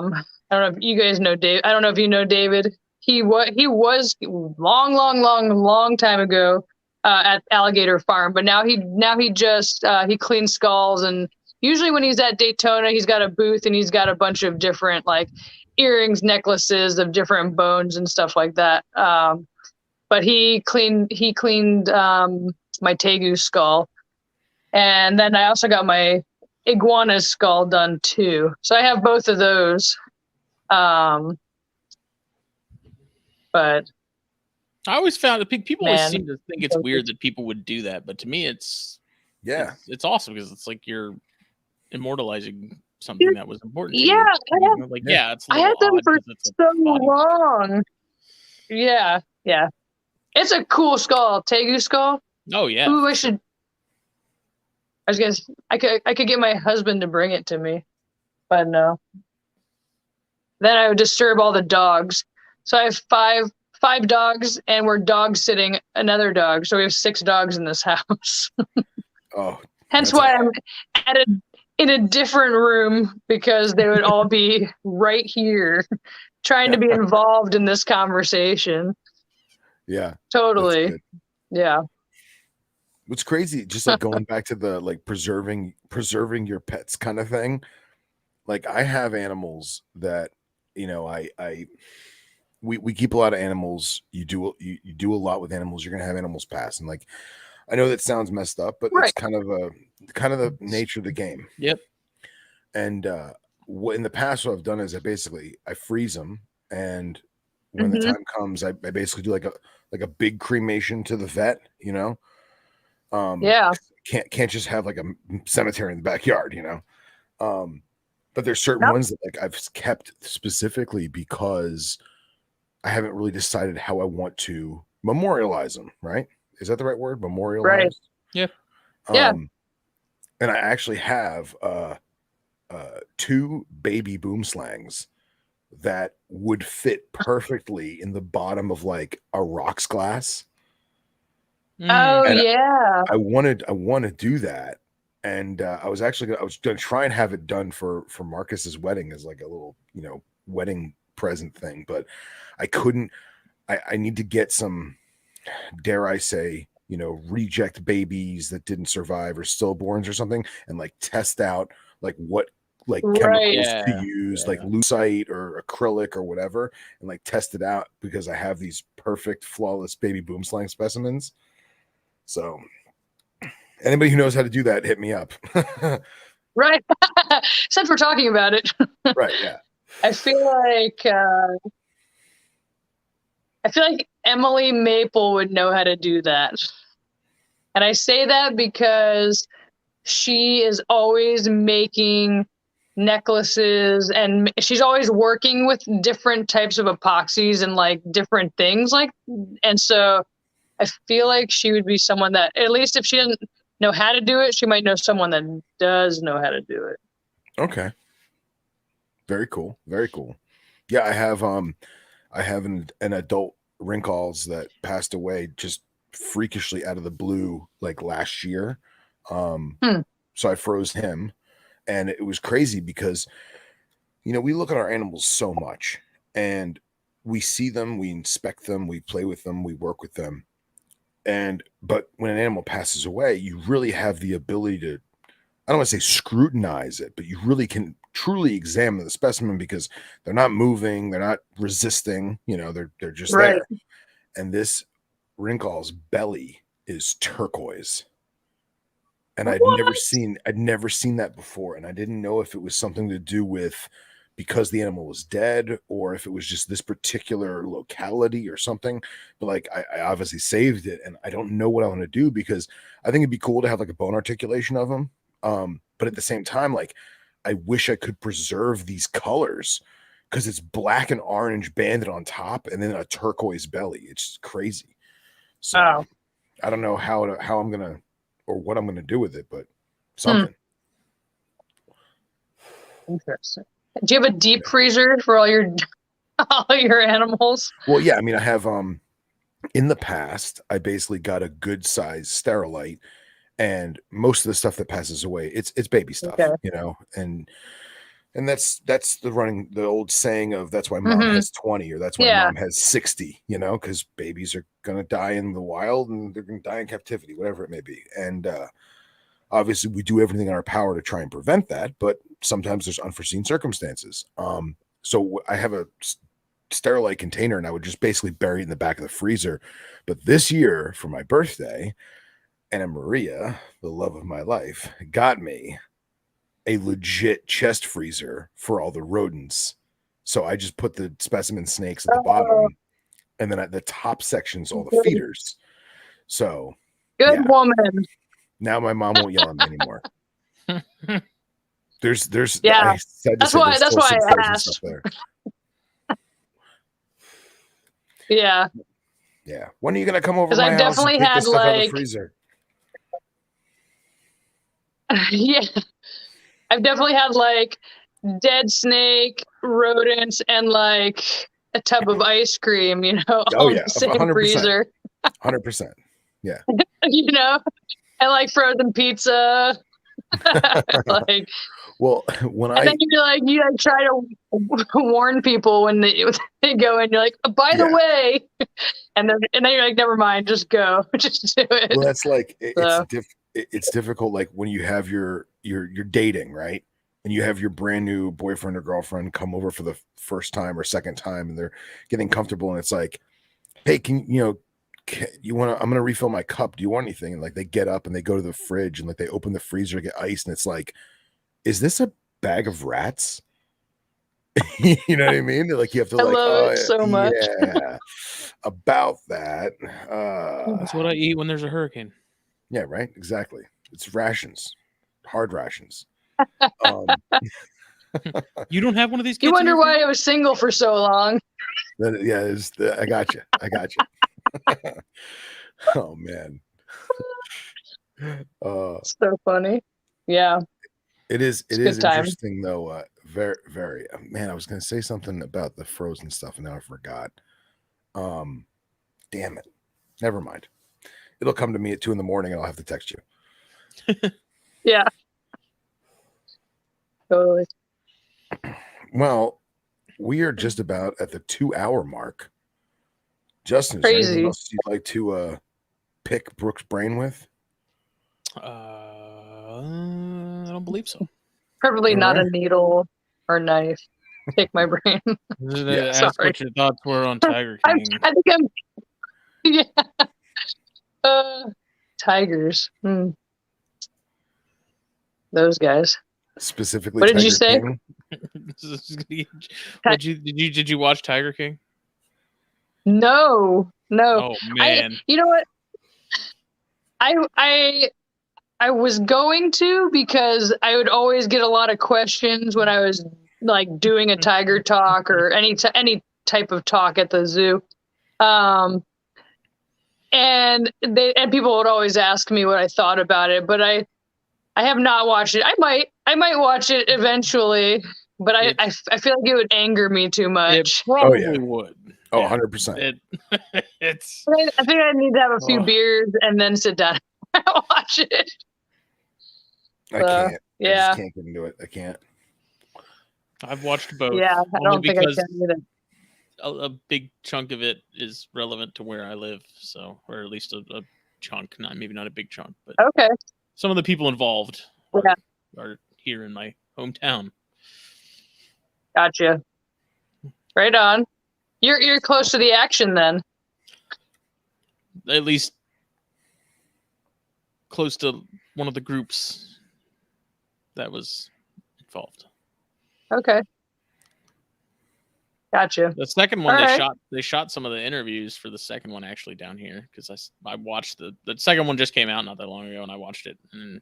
don't know if you guys know Dave. I don't know if you know David. He was long time ago at Alligator Farm, but now he just he cleans skulls, and usually when he's at Daytona, he's got a booth and he's got a bunch of different like earrings, necklaces of different bones and stuff like that. But he cleaned my tegu skull, and then I also got my iguana skull done too. So I have both of those. But I always found that people always seem to think it's weird that people would do that, but to me, it's awesome because it's like you're immortalizing something that was important. To you. It's. I had them for so long. Yeah. It's a cool skull, tegu skull. Oh yeah. Ooh, I could get my husband to bring it to me, but no. Then I would disturb all the dogs. So I have five dogs, and we're dog sitting another dog. So we have 6 dogs in this house. Hence why I'm in a different room, because they would all be right here trying to be involved in this conversation. Yeah. Totally. Yeah. What's crazy, just like going back to the like preserving your pets kind of thing. Like I have animals that, we keep a lot of animals. You do a lot with animals. You're going to have animals pass. And like, I know that sounds messed up, but it's kind of the nature of the game. Yep. And in the past, what I've done is I freeze them. And when the time comes, I basically do like a big cremation to the vet, can't just have like a cemetery in the backyard, but there's certain ones that like I've kept specifically because I haven't really decided how I want to memorialize them. Right? Is that the right word? Memorialize? Right. Yeah. And I actually have 2 baby boom slangs that would fit perfectly in the bottom of like a rocks glass. Oh And yeah. I want to do that. And I was gonna try and have it done for Marcus's wedding as like a little, wedding present thing, but I couldn't. I need to get some, dare I say, reject babies that didn't survive or stillborns or something, and like test out like what like Right. chemicals to Yeah, use, like yeah. lucite or acrylic or whatever, and like test it out because I have these perfect, flawless baby boom slang specimens. So anybody who knows how to do that, hit me up. Right. Since we're talking about it, Right, yeah. I feel like Emily Maple would know how to do that. And I say that because she is always making necklaces, and she's always working with different types of epoxies and like different things, like, and so I feel like she would be someone that, at least if she doesn't know how to do it, she might know someone that does know how to do it. Okay. Very cool. Very cool. Yeah, I have an adult wrinkles that passed away just freakishly out of the blue like last year. So I froze him, and it was crazy because we look at our animals so much, and we see them, we inspect them, we play with them, we work with them. But when an animal passes away, you really have the ability to, I don't want to say scrutinize it, but you really can truly examine the specimen because they're not moving, they're not resisting, they're just Right. there. And this wrinkle's belly is turquoise. And I'd never seen that before. And I didn't know if it was something to do with because the animal was dead or if it was just this particular locality or something. But like I obviously saved it, and I don't know what I want to do because I think it'd be cool to have like a bone articulation of them. But at the same time, like I wish I could preserve these colors because it's black and orange banded on top and then a turquoise belly. It's crazy. So I don't know how I'm gonna or what I'm gonna do with it, but something. Interesting. Do you have a deep freezer for all your animals? Well, yeah, I mean, I have in the past, I basically got a good size sterilite, and most of the stuff that passes away, it's baby stuff, and that's the old saying of that's why mom has 20 or that's why mom has 60, because babies are gonna die in the wild and they're gonna die in captivity, whatever it may be. And obviously we do everything in our power to try and prevent that, but sometimes there's unforeseen circumstances. So I have a sterilite container and I would just basically bury it in the back of the freezer. But this year for my birthday, Anna Maria, the love of my life, got me a legit chest freezer for all the rodents. So I just put the specimen snakes at the bottom, and then at the top sections, all the feeders. So good woman. Now my mom won't yell at me anymore. There's yeah. That's why I asked. There. Yeah. Yeah. When are you gonna come over to my house and take this stuff out of the freezer? Yeah. I've definitely had like dead snake, rodents, and like a tub of ice cream, Oh yeah, the same 100%. freezer. 100%. Yeah. And like frozen pizza. Like, well, then you try to warn people when they go in. You're like, by the way, and then you're like, never mind, just go, just do it. Well, that's like it's difficult. Like when you have you're dating, right? And you have your brand new boyfriend or girlfriend come over for the first time or second time, and they're getting comfortable, and it's like, hey, you want to? I'm gonna refill my cup. Do you want anything? And like they get up and they go to the fridge and like they open the freezer, get ice, and it's like, is this a bag of rats? You know what I mean? Like you have to love it so much. Yeah, about that. That's what I eat when there's a hurricane. Yeah, right. Exactly. It's rations, hard rations. You don't have one of these kids? You wonder why I was single for so long. Yeah, I got you. Oh man. So funny. Yeah. It is It's a good time. interesting though. Very, very. Man, I was going to say something about the frozen stuff, and now I forgot. Damn it. Never mind. It'll come to me at 2 a.m, and I'll have to text you. Yeah. Totally. Well, we are just about at the 2-hour mark. Justin, is there anything Crazy. else you'd like to pick Brooke's brain with? I don't believe so. Preferably All not a right. needle or knife. Take my brain. Yeah, Ask sorry. what your thoughts were on Tiger I King. think I'm. Yeah. Tigers. Those guys. Specifically, What did Tiger you say? King. Did you watch Tiger King? No. Oh man. You know what? I was going to, because I would always get a lot of questions when I was like doing a tiger talk or any type of talk at the zoo. And people would always ask me what I thought about it, but I have not watched it. I might watch it eventually, but I feel like it would anger me too It much. probably would. Oh, Yeah. 100%. It's I think I need to have a few beers and then sit down and watch it. I can't. Yeah. I just can't get into it. I can't. I've watched both. Yeah, I don't think I because can either. a big chunk of it is relevant to where I live, so, or at least a chunk, maybe not a big chunk, but Okay. some of the people involved are here in my hometown. Gotcha. Right on. You're close to the action then. At least close to one of the groups that was involved. Okay. Gotcha. The second one, All they shot some of the interviews for the second one actually down here, because I watched the second one just came out not that long ago, and I watched it, and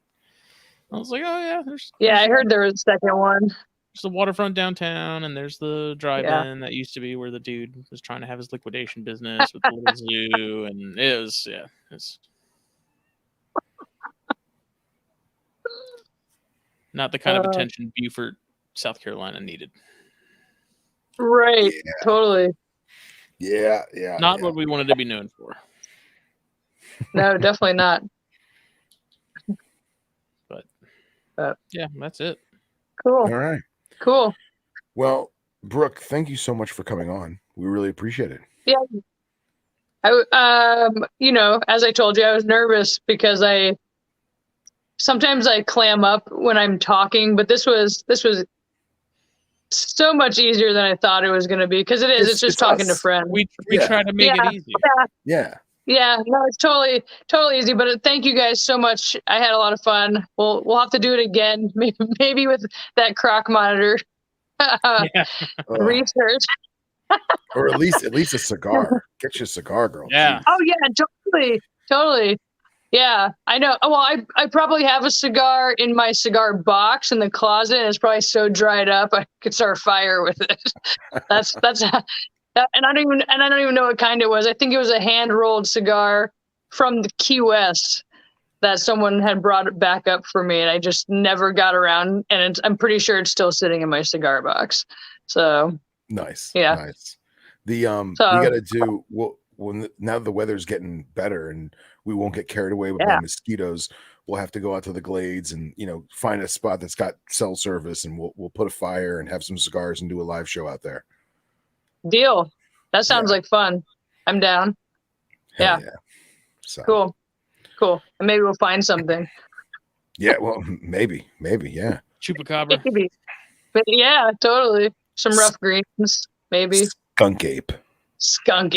I was like, oh yeah, Yeah, I heard there was a second one. There's the waterfront downtown, and there's the drive-in that used to be where the dude was trying to have his liquidation business with the little zoo, and it's not the kind of attention Beaufort, South Carolina needed. Right. Yeah. Totally. Yeah. Not what we wanted to be known for. No, definitely not. But yeah, that's it. Cool. All right. Cool. Well, Brooke, thank you so much for coming on. We really appreciate it. Yeah. As I told you, I was nervous because sometimes I clam up when I'm talking, but this was so much easier than I thought it was going to be, because it's just talking to friends. We try to make it easy. Yeah, no, it's totally easy. But thank you guys so much. I had a lot of fun. We'll have to do it again, maybe with that Croc Monitor research, or at least a cigar. Get you a cigar, girl. Yeah. Jeez. Oh yeah, totally. Yeah, I know. Well, I probably have a cigar in my cigar box in the closet, and it's probably so dried up I could start a fire with it. That's and I don't even know what kind it was. I think it was a hand rolled cigar from the Key West that someone had brought it back up for me, and I just never got around. And I'm pretty sure it's still sitting in my cigar box. So nice. Yeah. Nice. We got to do now the weather's getting better and we won't get carried away by mosquitoes. We'll have to go out to the glades and find a spot that's got cell service, and we'll put a fire and have some cigars and do a live show out there. Deal. That sounds like fun. I'm down. Hell yeah. So. Cool. And maybe we'll find something. Yeah, well, maybe, yeah. Chupacabra. Maybe. But yeah, totally. Some rough greens, maybe. Skunk ape. Yeah.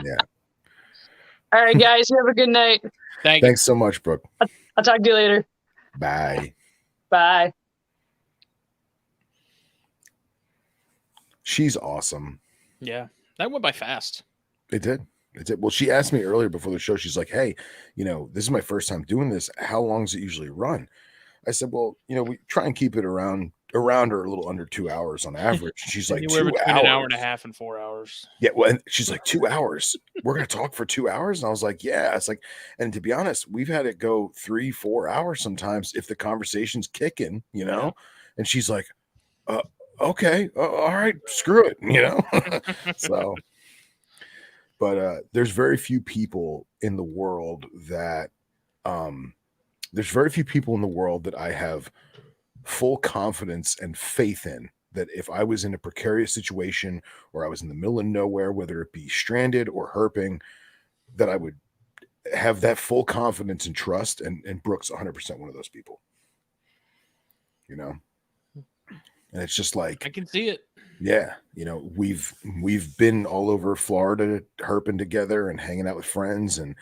Yeah. All right, guys. You have a good night. Thanks so much, Brooke. I'll talk to you later. Bye. Bye. She's awesome. Yeah. That went by fast. It did. Well, she asked me earlier before the show. She's like, hey, this is my first time doing this. How long does it usually run? I said, well, we try and keep it around around or a little under 2 hours on average. She's like, Anywhere 2 between hours. an hour and a half and 4 hours. Yeah, well, and she's like, 2 hours. We're gonna talk for 2 hours, and I was like, yeah. It's like, and to be honest, we've had it go 3-4 hours sometimes if the conversation's kicking, you know. Yeah. And she's like, okay, all right, screw it, you know. So, but there's very few people in the world that I have full confidence and faith in, that if I was in a precarious situation or I was in the middle of nowhere, whether it be stranded or herping, that I would have that full confidence and trust. And Brooke's 100% one of those people, you know. And it's just like, I can see it. yeah, you know, we've been all over Florida herping together and hanging out with friends, and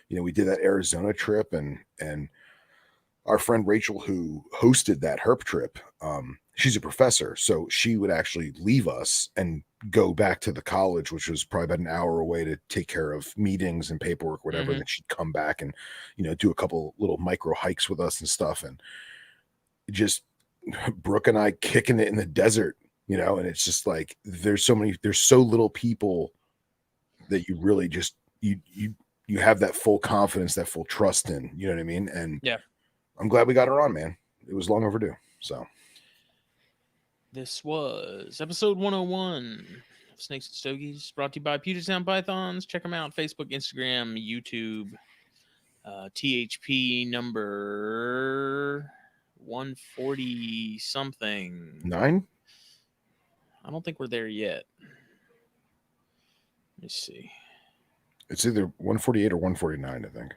you know, we did that Arizona trip, and our friend Rachel, who hosted that herp trip, she's a professor, so she would actually leave us and go back to the college, which was probably about an hour away, to take care of meetings and paperwork, whatever. And then she'd come back and, you know, do a couple little micro hikes with us and stuff, and just Brooke and I kicking it in the desert, you know. And it's just like, there's so little people that you really just you have that full confidence, that full trust in, you know what I mean? And yeah, I'm glad we got her on, man. It was long overdue. So this was episode 101 of Snakes and Stogies, brought to you by Puget Sound Pythons. Check them out: Facebook, Instagram, YouTube. THP number 140 something. 9. I don't think we're there yet. Let me see. It's either 148 or 149, I think.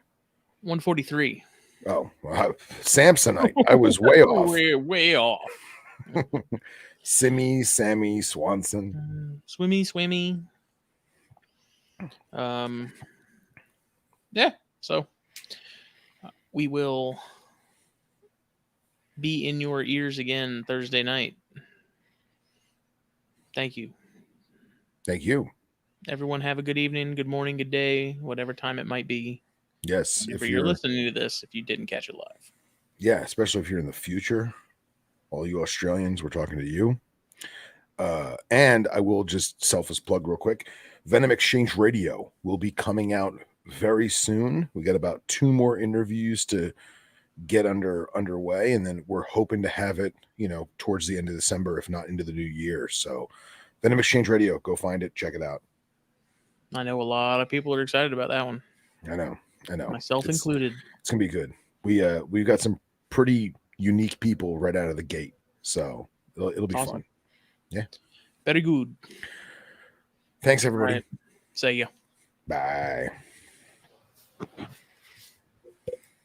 143. Oh, wow. Samsonite. I was way off. Way off. Sammy Swanson. Swimmy. Yeah. So we will be in your ears again Thursday night. Thank you. Thank you. Everyone have a good evening, good morning, good day, whatever time it might be. Yes. If you're listening to this, if you didn't catch it live. Yeah, especially if you're in the future. All you Australians, we're talking to you. And I will just selfless plug real quick. Venom Exchange Radio will be coming out very soon. We got about 2 more interviews to get underway, and then we're hoping to have it, you know, towards the end of December, if not into the new year. So Venom Exchange Radio, go find it, check it out. I know a lot of people are excited about that one. I know. Myself included. It's gonna be good. We've got some pretty unique people right out of the gate, so it'll be awesome. Fun. Yeah. Very good. Thanks, everybody. Right. See ya. Bye.